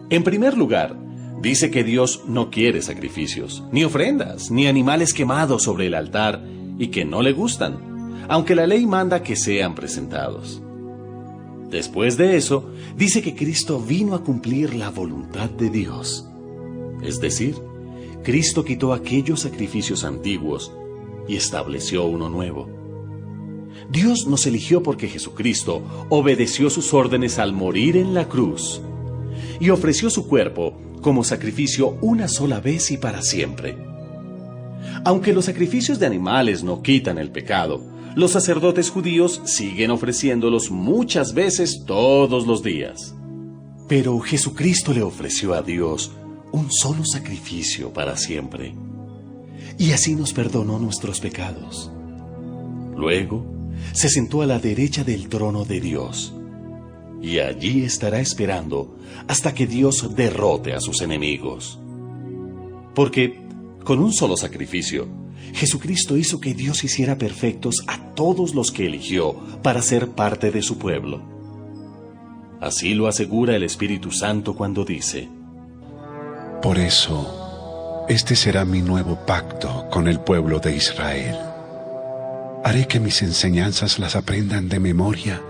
En primer lugar, dice que Dios no quiere sacrificios, ni ofrendas, ni animales quemados sobre el altar y que no le gustan, aunque la ley manda que sean presentados. Después de eso, dice que Cristo vino a cumplir la voluntad de Dios. Es decir, Cristo quitó aquellos sacrificios antiguos y estableció uno nuevo. Dios nos eligió porque Jesucristo obedeció sus órdenes al morir en la cruz y ofreció su cuerpo como sacrificio una sola vez y para siempre. Aunque los sacrificios de animales no quitan el pecado, los sacerdotes judíos siguen ofreciéndolos muchas veces todos los días. Pero Jesucristo le ofreció a Dios un solo sacrificio para siempre, y así nos perdonó nuestros pecados. Luego, se sentó a la derecha del trono de Dios, y allí estará esperando hasta que Dios derrote a sus enemigos. Porque, con un solo sacrificio, Jesucristo hizo que Dios hiciera perfectos a todos los que eligió para ser parte de su pueblo. Así lo asegura el Espíritu Santo cuando dice: por eso, este será mi nuevo pacto con el pueblo de Israel. Haré que mis enseñanzas las aprendan de memoria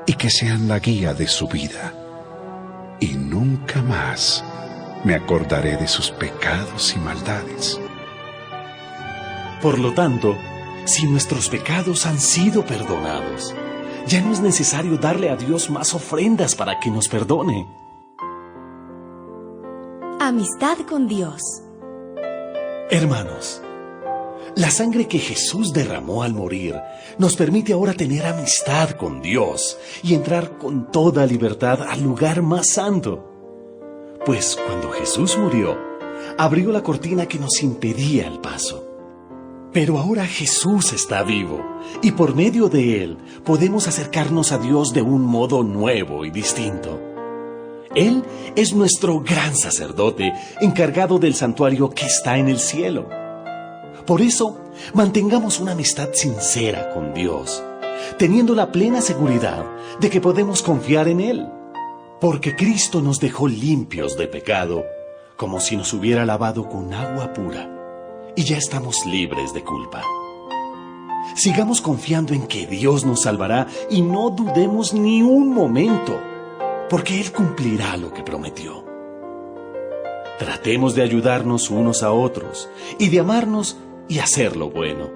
y que sean la guía de su vida. Y nunca más me acordaré de sus pecados y maldades. Por lo tanto, si nuestros pecados han sido perdonados, ya no es necesario darle a Dios más ofrendas para que nos perdone. Amistad con Dios. Hermanos, la sangre que Jesús derramó al morir nos permite ahora tener amistad con Dios y entrar con toda libertad al lugar más santo. Pues cuando Jesús murió, abrió la cortina que nos impedía el paso. Pero ahora Jesús está vivo y por medio de Él podemos acercarnos a Dios de un modo nuevo y distinto. Él es nuestro gran sacerdote encargado del santuario que está en el cielo. Por eso, mantengamos una amistad sincera con Dios, teniendo la plena seguridad de que podemos confiar en Él, porque Cristo nos dejó limpios de pecado, como si nos hubiera lavado con agua pura, y ya estamos libres de culpa. Sigamos confiando en que Dios nos salvará y no dudemos ni un momento, porque Él cumplirá lo que prometió. Tratemos de ayudarnos unos a otros y de amarnos y hacer lo bueno.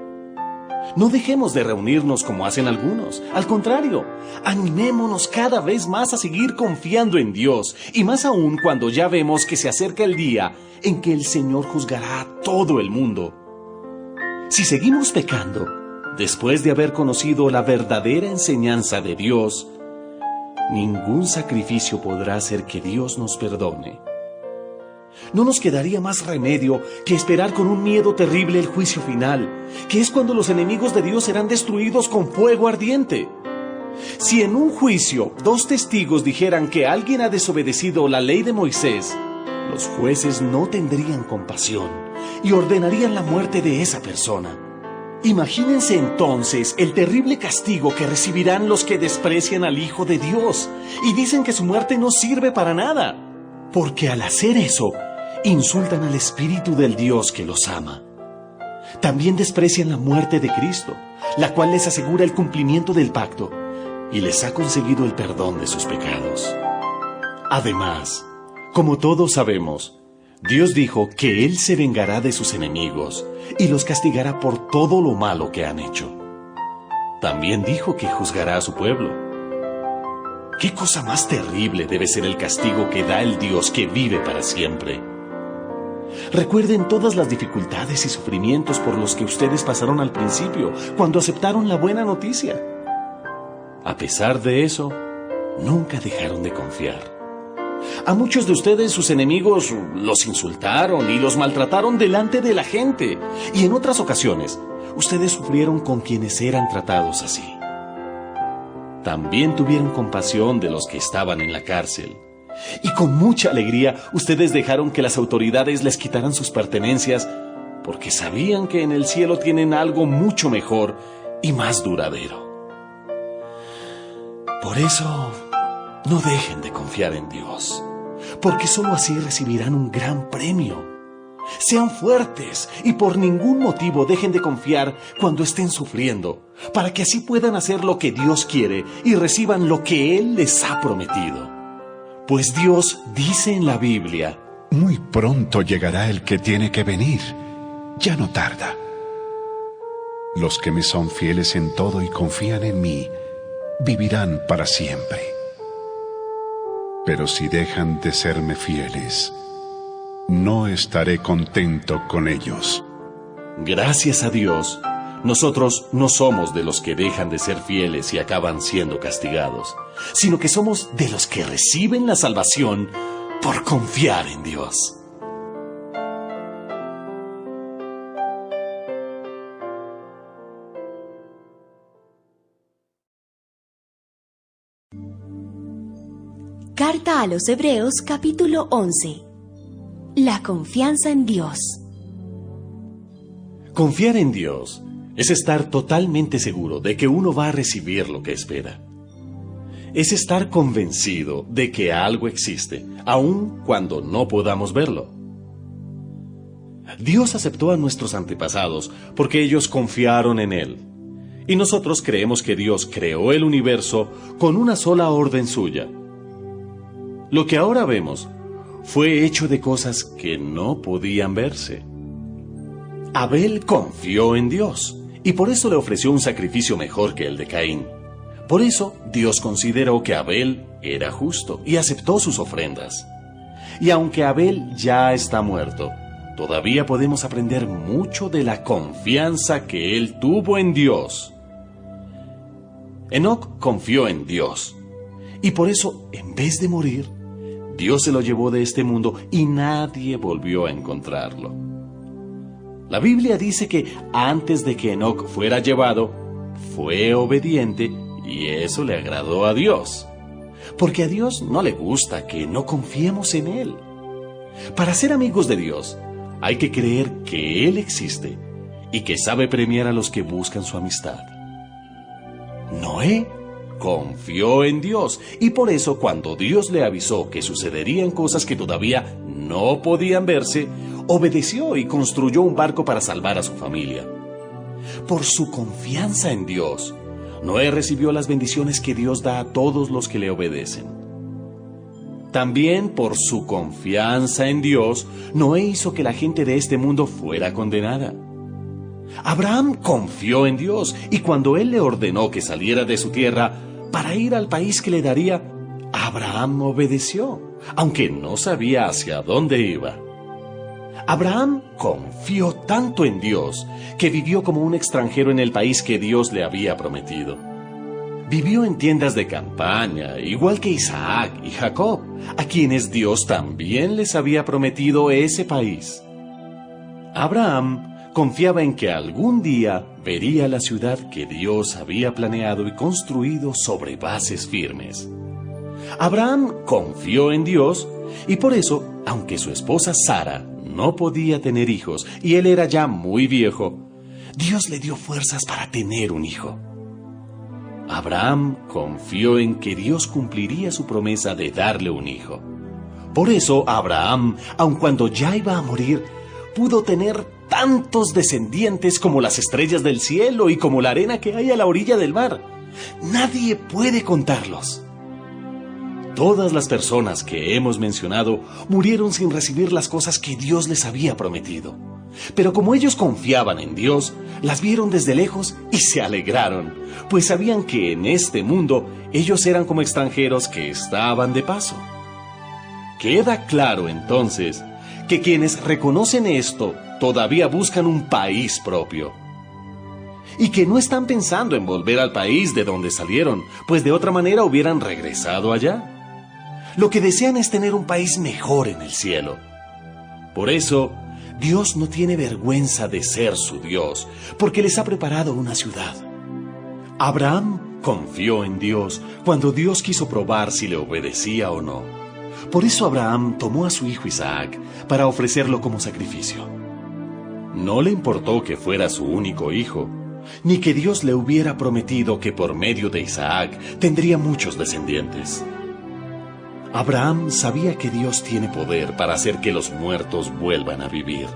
No dejemos de reunirnos como hacen algunos. Al contrario, animémonos cada vez más a seguir confiando en Dios, y más aún cuando ya vemos que se acerca el día en que el Señor juzgará a todo el mundo. Si seguimos pecando, después de haber conocido la verdadera enseñanza de Dios, ningún sacrificio podrá hacer que Dios nos perdone. No nos quedaría más remedio que esperar con un miedo terrible el juicio final, que es cuando los enemigos de Dios serán destruidos con fuego ardiente. Si en un juicio 2 testigos dijeran que alguien ha desobedecido la ley de Moisés, los jueces no tendrían compasión y ordenarían la muerte de esa persona. Imagínense entonces el terrible castigo que recibirán los que desprecian al Hijo de Dios y dicen que su muerte no sirve para nada, porque al hacer eso, insultan al Espíritu del Dios que los ama. También desprecian la muerte de Cristo, la cual les asegura el cumplimiento del pacto y les ha conseguido el perdón de sus pecados. Además, como todos sabemos, Dios dijo que Él se vengará de sus enemigos y los castigará por todo lo malo que han hecho. También dijo que juzgará a su pueblo, ¿Qué cosa más terrible debe ser el castigo que da el Dios que vive para siempre? Recuerden todas las dificultades y sufrimientos por los que ustedes pasaron al principio, cuando aceptaron la buena noticia. A pesar de eso, nunca dejaron de confiar. A muchos de ustedes sus enemigos los insultaron y los maltrataron delante de la gente. Y en otras ocasiones, ustedes sufrieron con quienes eran tratados así. También tuvieron compasión de los que estaban en la cárcel. Y con mucha alegría, ustedes dejaron que las autoridades les quitaran sus pertenencias, porque sabían que en el cielo tienen algo mucho mejor y más duradero. Por eso, no dejen de confiar en Dios, porque solo así recibirán un gran premio. Sean fuertes y por ningún motivo dejen de confiar cuando estén sufriendo, para que así puedan hacer lo que Dios quiere y reciban lo que Él les ha prometido. Pues Dios dice en la Biblia: muy pronto llegará el que tiene que venir, ya no tarda. Los que me son fieles en todo y confían en mí, vivirán para siempre. Pero si dejan de serme fieles, no estaré contento con ellos. Gracias a Dios, nosotros no somos de los que dejan de ser fieles y acaban siendo castigados, sino que somos de los que reciben la salvación por confiar en Dios. Carta a los Hebreos, capítulo 11. La confianza en Dios. Confiar en Dios es estar totalmente seguro de que uno va a recibir lo que espera. Es estar convencido de que algo existe, aun cuando no podamos verlo. Dios aceptó a nuestros antepasados porque ellos confiaron en Él. Y nosotros creemos que Dios creó el universo con una sola orden suya. Lo que ahora vemos fue hecho de cosas que no podían verse. Abel confió en Dios y por eso le ofreció un sacrificio mejor que el de Caín. Por eso Dios consideró que Abel era justo y aceptó sus ofrendas. Y aunque Abel ya está muerto, todavía podemos aprender mucho de la confianza que él tuvo en Dios. Enoc confió en Dios y por eso, en vez de morir, Dios se lo llevó de este mundo y nadie volvió a encontrarlo. La Biblia dice que antes de que Enoc fuera llevado, fue obediente y eso le agradó a Dios. Porque a Dios no le gusta que no confiemos en Él. Para ser amigos de Dios, hay que creer que Él existe y que sabe premiar a los que buscan su amistad. Noé confió en Dios y por eso cuando Dios le avisó que sucederían cosas que todavía no podían verse, obedeció y construyó un barco para salvar a su familia. Por su confianza en Dios, Noé recibió las bendiciones que Dios da a todos los que le obedecen. También por su confianza en Dios, Noé hizo que la gente de este mundo fuera condenada. Abraham confió en Dios y cuando Él le ordenó que saliera de su tierra para ir al país que le daría, Abraham obedeció, aunque no sabía hacia dónde iba. Abraham confió tanto en Dios que vivió como un extranjero en el país que Dios le había prometido. Vivió en tiendas de campaña, igual que Isaac y Jacob, a quienes Dios también les había prometido ese país. Abraham confiaba en que algún día vería la ciudad que Dios había planeado y construido sobre bases firmes. Abraham confió en Dios y por eso, aunque su esposa Sara no podía tener hijos y él era ya muy viejo, Dios le dio fuerzas para tener un hijo. Abraham confió en que Dios cumpliría su promesa de darle un hijo. Por eso Abraham, aun cuando ya iba a morir, pudo tener tantos descendientes como las estrellas del cielo y como la arena que hay a la orilla del mar. Nadie puede contarlos. Todas las personas que hemos mencionado murieron sin recibir las cosas que Dios les había prometido. Pero como ellos confiaban en Dios, las vieron desde lejos y se alegraron, pues sabían que en este mundo ellos eran como extranjeros que estaban de paso. Queda claro entonces que quienes reconocen esto todavía buscan un país propio, y que no están pensando en volver al país de donde salieron, pues de otra manera hubieran regresado allá. Lo que desean es tener un país mejor en el cielo. Por eso, Dios no tiene vergüenza de ser su Dios, porque les ha preparado una ciudad. Abraham confió en Dios cuando Dios quiso probar si le obedecía o no. Por eso Abraham tomó a su hijo Isaac para ofrecerlo como sacrificio. No le importó que fuera su único hijo, ni que Dios le hubiera prometido que por medio de Isaac tendría muchos descendientes. Abraham sabía que Dios tiene poder para hacer que los muertos vuelvan a vivir.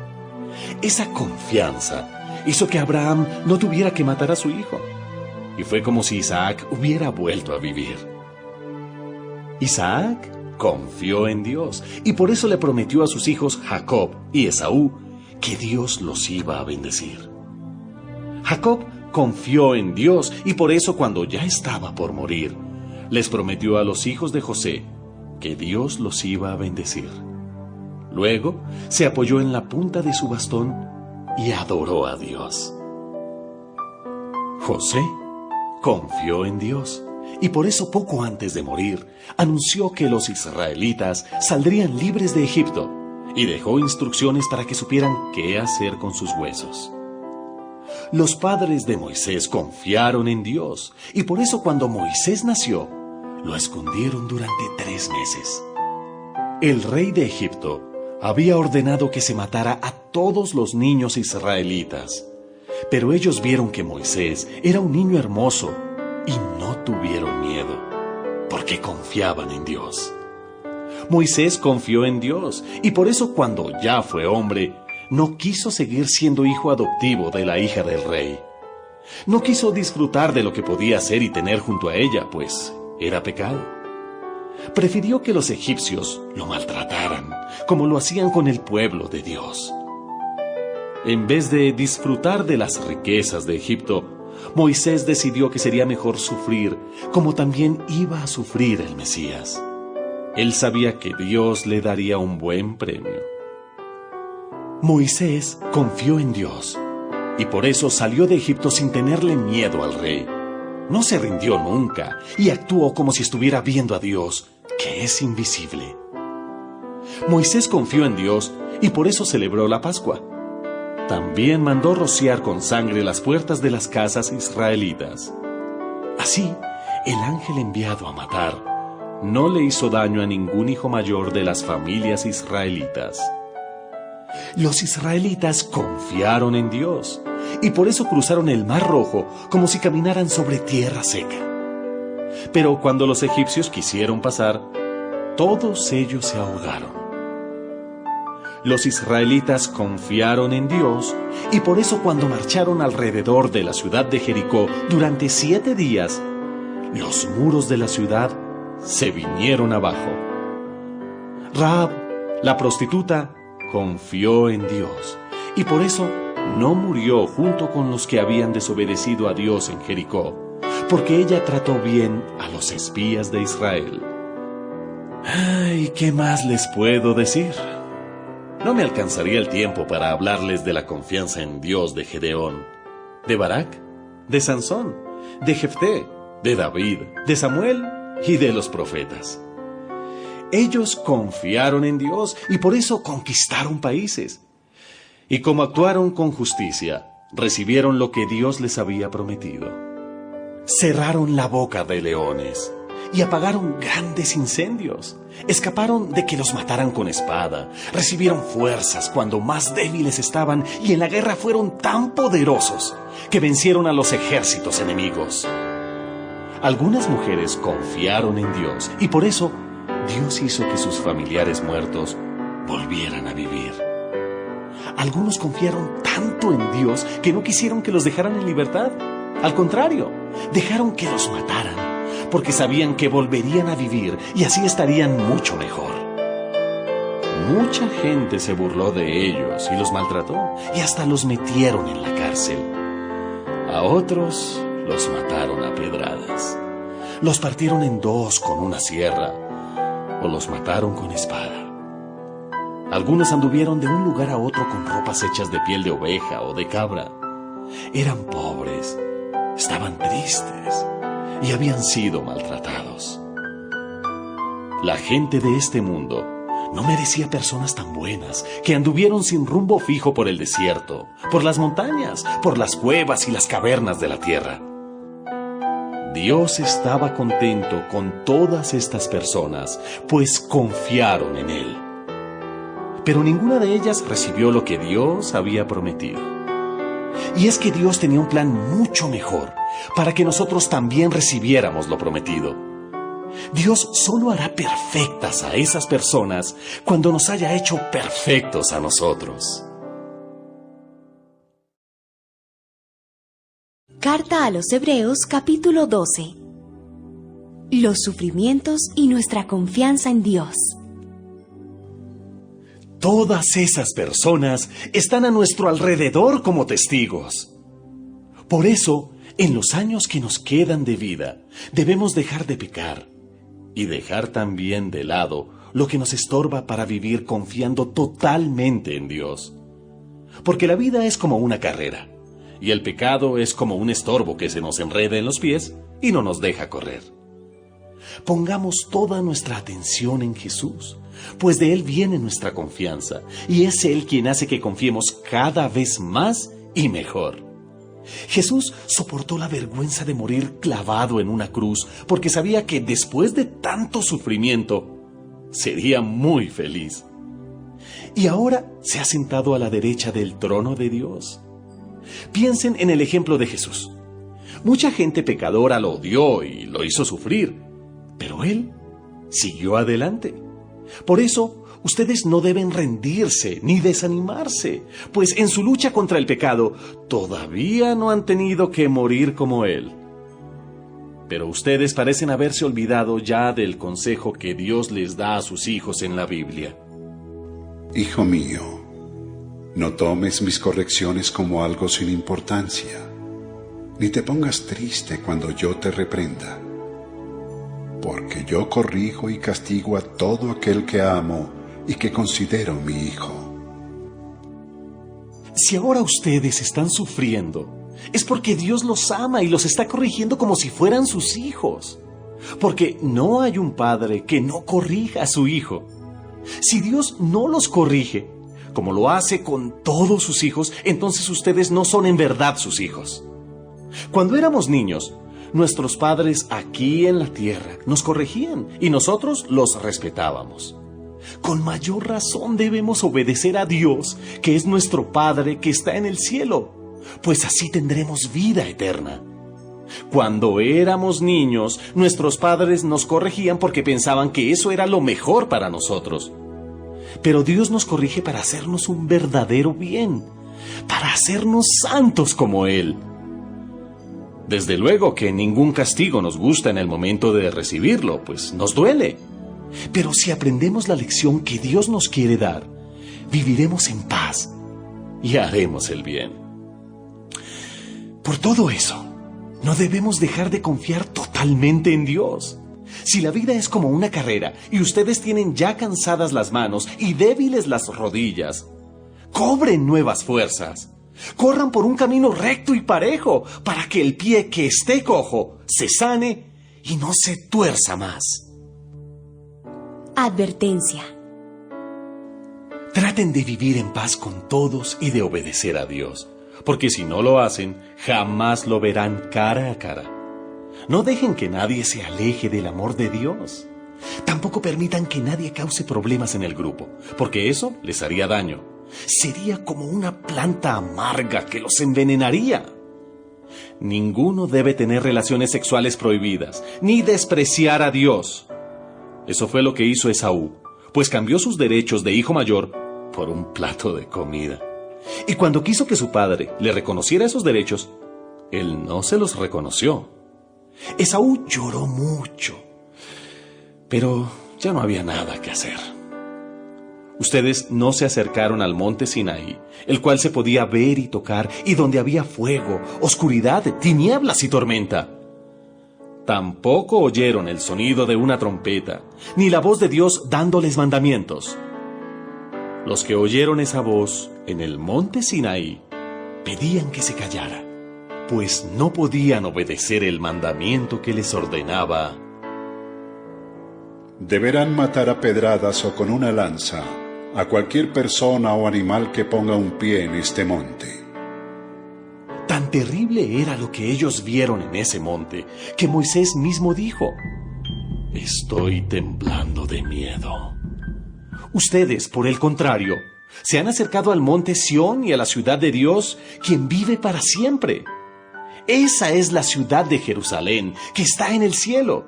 Esa confianza hizo que Abraham no tuviera que matar a su hijo, y fue como si Isaac hubiera vuelto a vivir. Isaac confió en Dios, y por eso le prometió a sus hijos Jacob y Esaú que Dios los iba a bendecir. Jacob confió en Dios, y por eso cuando ya estaba por morir, les prometió a los hijos de José que Dios los iba a bendecir. Luego se apoyó en la punta de su bastón y adoró a Dios. José confió en Dios, y por eso poco antes de morir anunció que los israelitas saldrían libres de Egipto, y dejó instrucciones para que supieran qué hacer con sus huesos. Los padres de Moisés confiaron en Dios, y por eso cuando Moisés nació, lo escondieron durante 3 meses. El rey de Egipto había ordenado que se matara a todos los niños israelitas, pero ellos vieron que Moisés era un niño hermoso y no tuvieron miedo, porque confiaban en Dios. Moisés confió en Dios, y por eso cuando ya fue hombre, no quiso seguir siendo hijo adoptivo de la hija del rey. No quiso disfrutar de lo que podía hacer y tener junto a ella, pues era pecado. Prefirió que los egipcios lo maltrataran, como lo hacían con el pueblo de Dios. En vez de disfrutar de las riquezas de Egipto, Moisés decidió que sería mejor sufrir, como también iba a sufrir el Mesías. Él sabía que Dios le daría un buen premio. Moisés confió en Dios, y por eso salió de Egipto sin tenerle miedo al rey. No se rindió nunca y actuó como si estuviera viendo a Dios, que es invisible. Moisés confió en Dios y por eso celebró la Pascua. También mandó rociar con sangre las puertas de las casas israelitas. Así, el ángel enviado a matar no le hizo daño a ningún hijo mayor de las familias israelitas. Los israelitas confiaron en Dios, y por eso cruzaron el Mar Rojo como si caminaran sobre tierra seca. Pero cuando los egipcios quisieron pasar, todos ellos se ahogaron. Los israelitas confiaron en Dios, y por eso cuando marcharon alrededor de la ciudad de Jericó durante 7 días, los muros de la ciudad se vinieron abajo. Rahab, la prostituta, confió en Dios, y por eso no murió junto con los que habían desobedecido a Dios en Jericó, porque ella trató bien a los espías de Israel. Ay, ¿qué más les puedo decir? No me alcanzaría el tiempo para hablarles de la confianza en Dios de Gedeón, de Barak, de Sansón, de Jefté, de David, de Samuel y de los profetas. Ellos confiaron en Dios y por eso conquistaron países. Y como actuaron con justicia, recibieron lo que Dios les había prometido. Cerraron la boca de leones y apagaron grandes incendios. Escaparon de que los mataran con espada. Recibieron fuerzas cuando más débiles estaban y en la guerra fueron tan poderosos que vencieron a los ejércitos enemigos. Algunas mujeres confiaron en Dios y por eso Dios hizo que sus familiares muertos volvieran a vivir. Algunos confiaron tanto en Dios que no quisieron que los dejaran en libertad. Al contrario, dejaron que los mataran, porque sabían que volverían a vivir y así estarían mucho mejor. Mucha gente se burló de ellos y los maltrató, y hasta los metieron en la cárcel. A otros los mataron a pedradas. Los partieron en dos con una sierra, o los mataron con espada. Algunos anduvieron de un lugar a otro con ropas hechas de piel de oveja o de cabra. Eran pobres, estaban tristes y habían sido maltratados. La gente de este mundo no merecía personas tan buenas que anduvieron sin rumbo fijo por el desierto, por las montañas, por las cuevas y las cavernas de la tierra. Dios estaba contento con todas estas personas, pues confiaron en Él. Pero ninguna de ellas recibió lo que Dios había prometido. Y es que Dios tenía un plan mucho mejor para que nosotros también recibiéramos lo prometido. Dios solo hará perfectas a esas personas cuando nos haya hecho perfectos a nosotros. Carta a los Hebreos, capítulo 12. Los sufrimientos y nuestra confianza en Dios. Todas esas personas están a nuestro alrededor como testigos. Por eso, en los años que nos quedan de vida, debemos dejar de pecar y dejar también de lado lo que nos estorba para vivir confiando totalmente en Dios. Porque la vida es como una carrera, y el pecado es como un estorbo que se nos enreda en los pies y no nos deja correr. Pongamos toda nuestra atención en Jesús, pues de Él viene nuestra confianza, y es Él quien hace que confiemos cada vez más y mejor. Jesús soportó la vergüenza de morir clavado en una cruz, porque sabía que después de tanto sufrimiento, sería muy feliz. Y ahora se ha sentado a la derecha del trono de Dios. Piensen en el ejemplo de Jesús. Mucha gente pecadora lo odió y lo hizo sufrir, pero Él siguió adelante. Por eso, ustedes no deben rendirse ni desanimarse, pues en su lucha contra el pecado todavía no han tenido que morir como Él. Pero ustedes parecen haberse olvidado ya del consejo que Dios les da a sus hijos en la Biblia. Hijo mío, no tomes mis correcciones como algo sin importancia, ni te pongas triste cuando yo te reprenda. Porque yo corrijo y castigo a todo aquel que amo y que considero mi hijo. Si ahora ustedes están sufriendo, es porque Dios los ama y los está corrigiendo como si fueran sus hijos. Porque no hay un padre que no corrija a su hijo. Si Dios no los corrige, como lo hace con todos sus hijos, entonces ustedes no son en verdad sus hijos. Cuando éramos niños, nuestros padres aquí en la tierra nos corregían y nosotros los respetábamos. Con mayor razón debemos obedecer a Dios, que es nuestro Padre que está en el cielo, pues así tendremos vida eterna. Cuando éramos niños, nuestros padres nos corregían porque pensaban que eso era lo mejor para nosotros. Pero Dios nos corrige para hacernos un verdadero bien, para hacernos santos como Él. Desde luego que ningún castigo nos gusta en el momento de recibirlo, pues nos duele. Pero si aprendemos la lección que Dios nos quiere dar, viviremos en paz y haremos el bien. Por todo eso, no debemos dejar de confiar totalmente en Dios. Si la vida es como una carrera y ustedes tienen ya cansadas las manos y débiles las rodillas, cobren nuevas fuerzas. Corran por un camino recto y parejo para que el pie que esté cojo se sane y no se tuerza más. Advertencia. Traten de vivir en paz con todos y de obedecer a Dios, porque si no lo hacen, jamás lo verán cara a cara. No dejen que nadie se aleje del amor de Dios. Tampoco permitan que nadie cause problemas en el grupo, porque eso les haría daño. Sería como una planta amarga que los envenenaría. Ninguno debe tener relaciones sexuales prohibidas, ni despreciar a Dios. Eso fue lo que hizo Esaú, pues cambió sus derechos de hijo mayor por un plato de comida. Y cuando quiso que su padre le reconociera esos derechos, él no se los reconoció. Esaú lloró mucho, pero ya no había nada que hacer. Ustedes no se acercaron al monte Sinaí, el cual se podía ver y tocar, y donde había fuego, oscuridad, tinieblas y tormenta. Tampoco oyeron el sonido de una trompeta, ni la voz de Dios dándoles mandamientos. Los que oyeron esa voz en el monte Sinaí pedían que se callara, pues no podían obedecer el mandamiento que les ordenaba: deberán matar a pedradas o con una lanza a cualquier persona o animal que ponga un pie en este monte. Tan terrible era lo que ellos vieron en ese monte, que Moisés mismo dijo: estoy temblando de miedo. Ustedes, por el contrario, se han acercado al monte Sión y a la ciudad de Dios, quien vive para siempre. Esa es la ciudad de Jerusalén, que está en el cielo.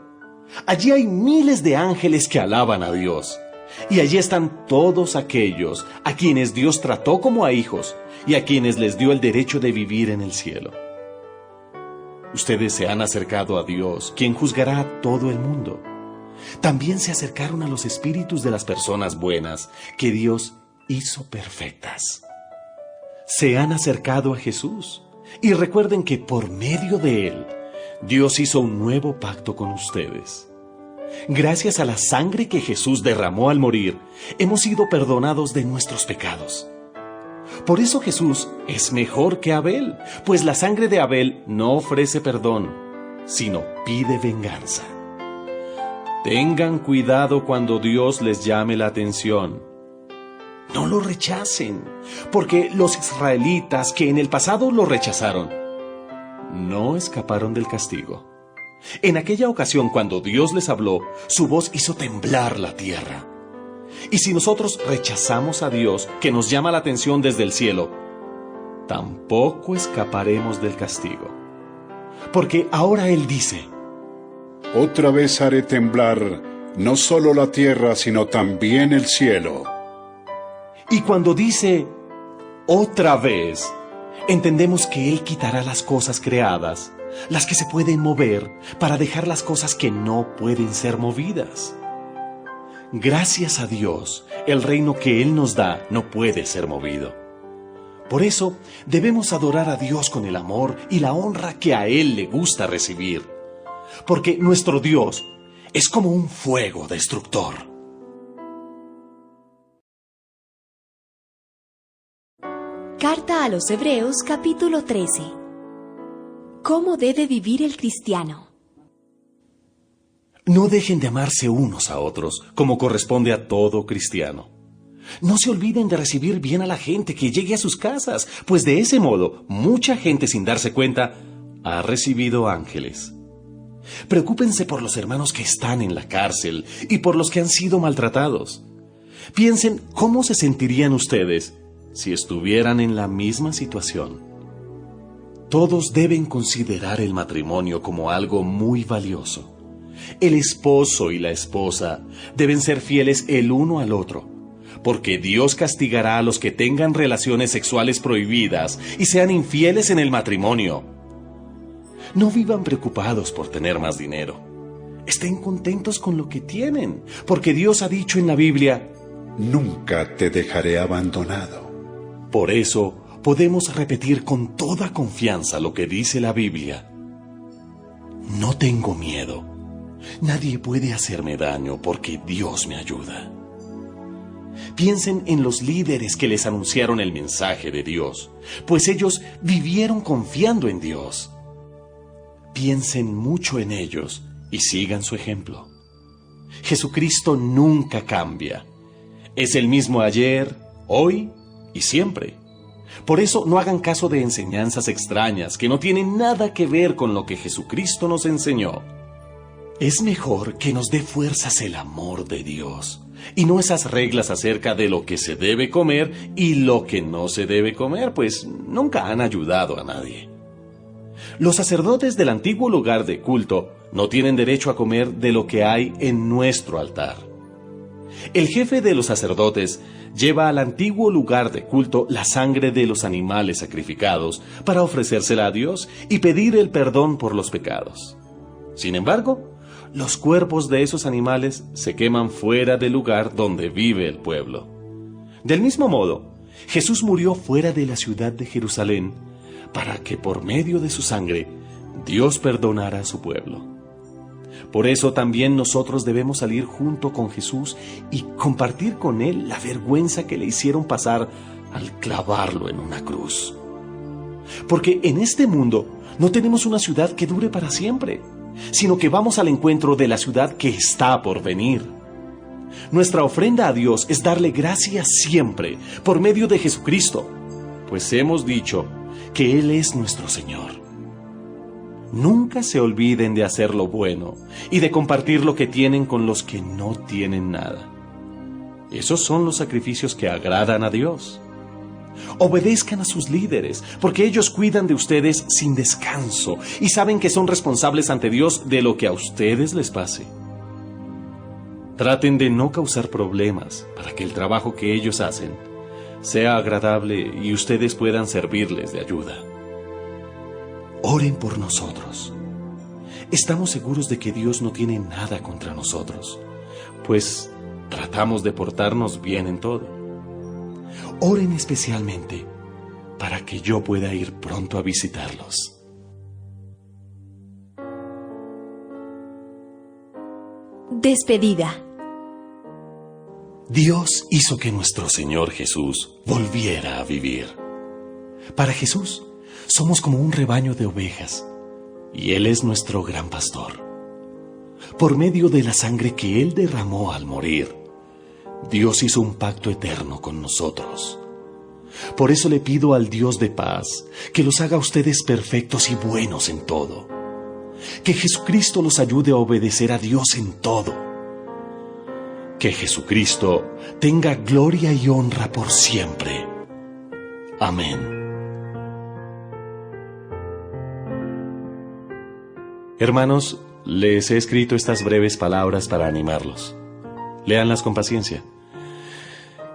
Allí hay miles de ángeles que alaban a Dios. Y allí están todos aquellos a quienes Dios trató como a hijos y a quienes les dio el derecho de vivir en el cielo. Ustedes se han acercado a Dios, quien juzgará a todo el mundo. También se acercaron a los espíritus de las personas buenas que Dios hizo perfectas. Se han acercado a Jesús y recuerden que por medio de Él, Dios hizo un nuevo pacto con ustedes. Gracias a la sangre que Jesús derramó al morir, hemos sido perdonados de nuestros pecados. Por eso Jesús es mejor que Abel, pues la sangre de Abel no ofrece perdón, sino pide venganza. Tengan cuidado cuando Dios les llame la atención. No lo rechacen, porque los israelitas que en el pasado lo rechazaron, no escaparon del castigo. En aquella ocasión, cuando Dios les habló, su voz hizo temblar la tierra. Y si nosotros rechazamos a Dios, que nos llama la atención desde el cielo, tampoco escaparemos del castigo. Porque ahora Él dice: otra vez haré temblar no solo la tierra, sino también el cielo. Y cuando dice otra vez, entendemos que Él quitará las cosas creadas, las que se pueden mover, para dejar las cosas que no pueden ser movidas. Gracias a Dios, el reino que Él nos da no puede ser movido. Por eso, debemos adorar a Dios con el amor y la honra que a Él le gusta recibir. Porque nuestro Dios es como un fuego destructor. Carta a los Hebreos, capítulo 13. ¿Cómo debe vivir el cristiano? No dejen de amarse unos a otros, como corresponde a todo cristiano. No se olviden de recibir bien a la gente que llegue a sus casas, pues de ese modo, mucha gente sin darse cuenta ha recibido ángeles. Preocúpense por los hermanos que están en la cárcel y por los que han sido maltratados. Piensen cómo se sentirían ustedes si estuvieran en la misma situación. Todos deben considerar el matrimonio como algo muy valioso. El esposo y la esposa deben ser fieles el uno al otro, porque Dios castigará a los que tengan relaciones sexuales prohibidas y sean infieles en el matrimonio. No vivan preocupados por tener más dinero. Estén contentos con lo que tienen, porque Dios ha dicho en la Biblia: nunca te dejaré abandonado. Por eso, podemos repetir con toda confianza lo que dice la Biblia: no tengo miedo. Nadie puede hacerme daño porque Dios me ayuda. Piensen en los líderes que les anunciaron el mensaje de Dios, pues ellos vivieron confiando en Dios. Piensen mucho en ellos y sigan su ejemplo. Jesucristo nunca cambia. Es el mismo ayer, hoy y siempre. Por eso no hagan caso de enseñanzas extrañas que no tienen nada que ver con lo que Jesucristo nos enseñó. Es mejor que nos dé fuerzas el amor de Dios, y no esas reglas acerca de lo que se debe comer y lo que no se debe comer, pues nunca han ayudado a nadie. Los sacerdotes del antiguo lugar de culto no tienen derecho a comer de lo que hay en nuestro altar. El jefe de los sacerdotes lleva al antiguo lugar de culto la sangre de los animales sacrificados para ofrecérsela a Dios y pedir el perdón por los pecados. Sin embargo, los cuerpos de esos animales se queman fuera del lugar donde vive el pueblo. Del mismo modo, Jesús murió fuera de la ciudad de Jerusalén para que por medio de su sangre Dios perdonara a su pueblo. Por eso también nosotros debemos salir junto con Jesús y compartir con Él la vergüenza que le hicieron pasar al clavarlo en una cruz. Porque en este mundo no tenemos una ciudad que dure para siempre, sino que vamos al encuentro de la ciudad que está por venir. Nuestra ofrenda a Dios es darle gracias siempre por medio de Jesucristo, pues hemos dicho que Él es nuestro Señor. Nunca se olviden de hacer lo bueno y de compartir lo que tienen con los que no tienen nada. Esos son los sacrificios que agradan a Dios. Obedezcan a sus líderes, porque ellos cuidan de ustedes sin descanso y saben que son responsables ante Dios de lo que a ustedes les pase. Traten de no causar problemas para que el trabajo que ellos hacen sea agradable y ustedes puedan servirles de ayuda. Oren por nosotros. Estamos seguros de que Dios no tiene nada contra nosotros, pues tratamos de portarnos bien en todo. Oren especialmente para que yo pueda ir pronto a visitarlos. Despedida. Dios hizo que nuestro Señor Jesús volviera a vivir. Para Jesús, somos como un rebaño de ovejas, y Él es nuestro gran pastor. Por medio de la sangre que Él derramó al morir, Dios hizo un pacto eterno con nosotros. Por eso le pido al Dios de paz que los haga ustedes perfectos y buenos en todo. Que Jesucristo los ayude a obedecer a Dios en todo. Que Jesucristo tenga gloria y honra por siempre. Amén. Hermanos, les he escrito estas breves palabras para animarlos. Léanlas con paciencia.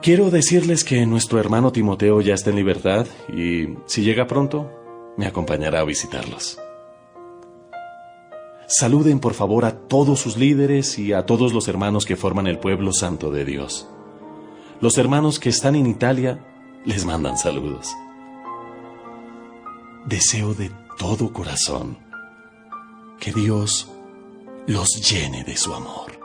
Quiero decirles que nuestro hermano Timoteo ya está en libertad y, si llega pronto, me acompañará a visitarlos. Saluden por favor a todos sus líderes y a todos los hermanos que forman el pueblo santo de Dios. Los hermanos que están en Italia les mandan saludos. Deseo de todo corazón que Dios los llene de su amor.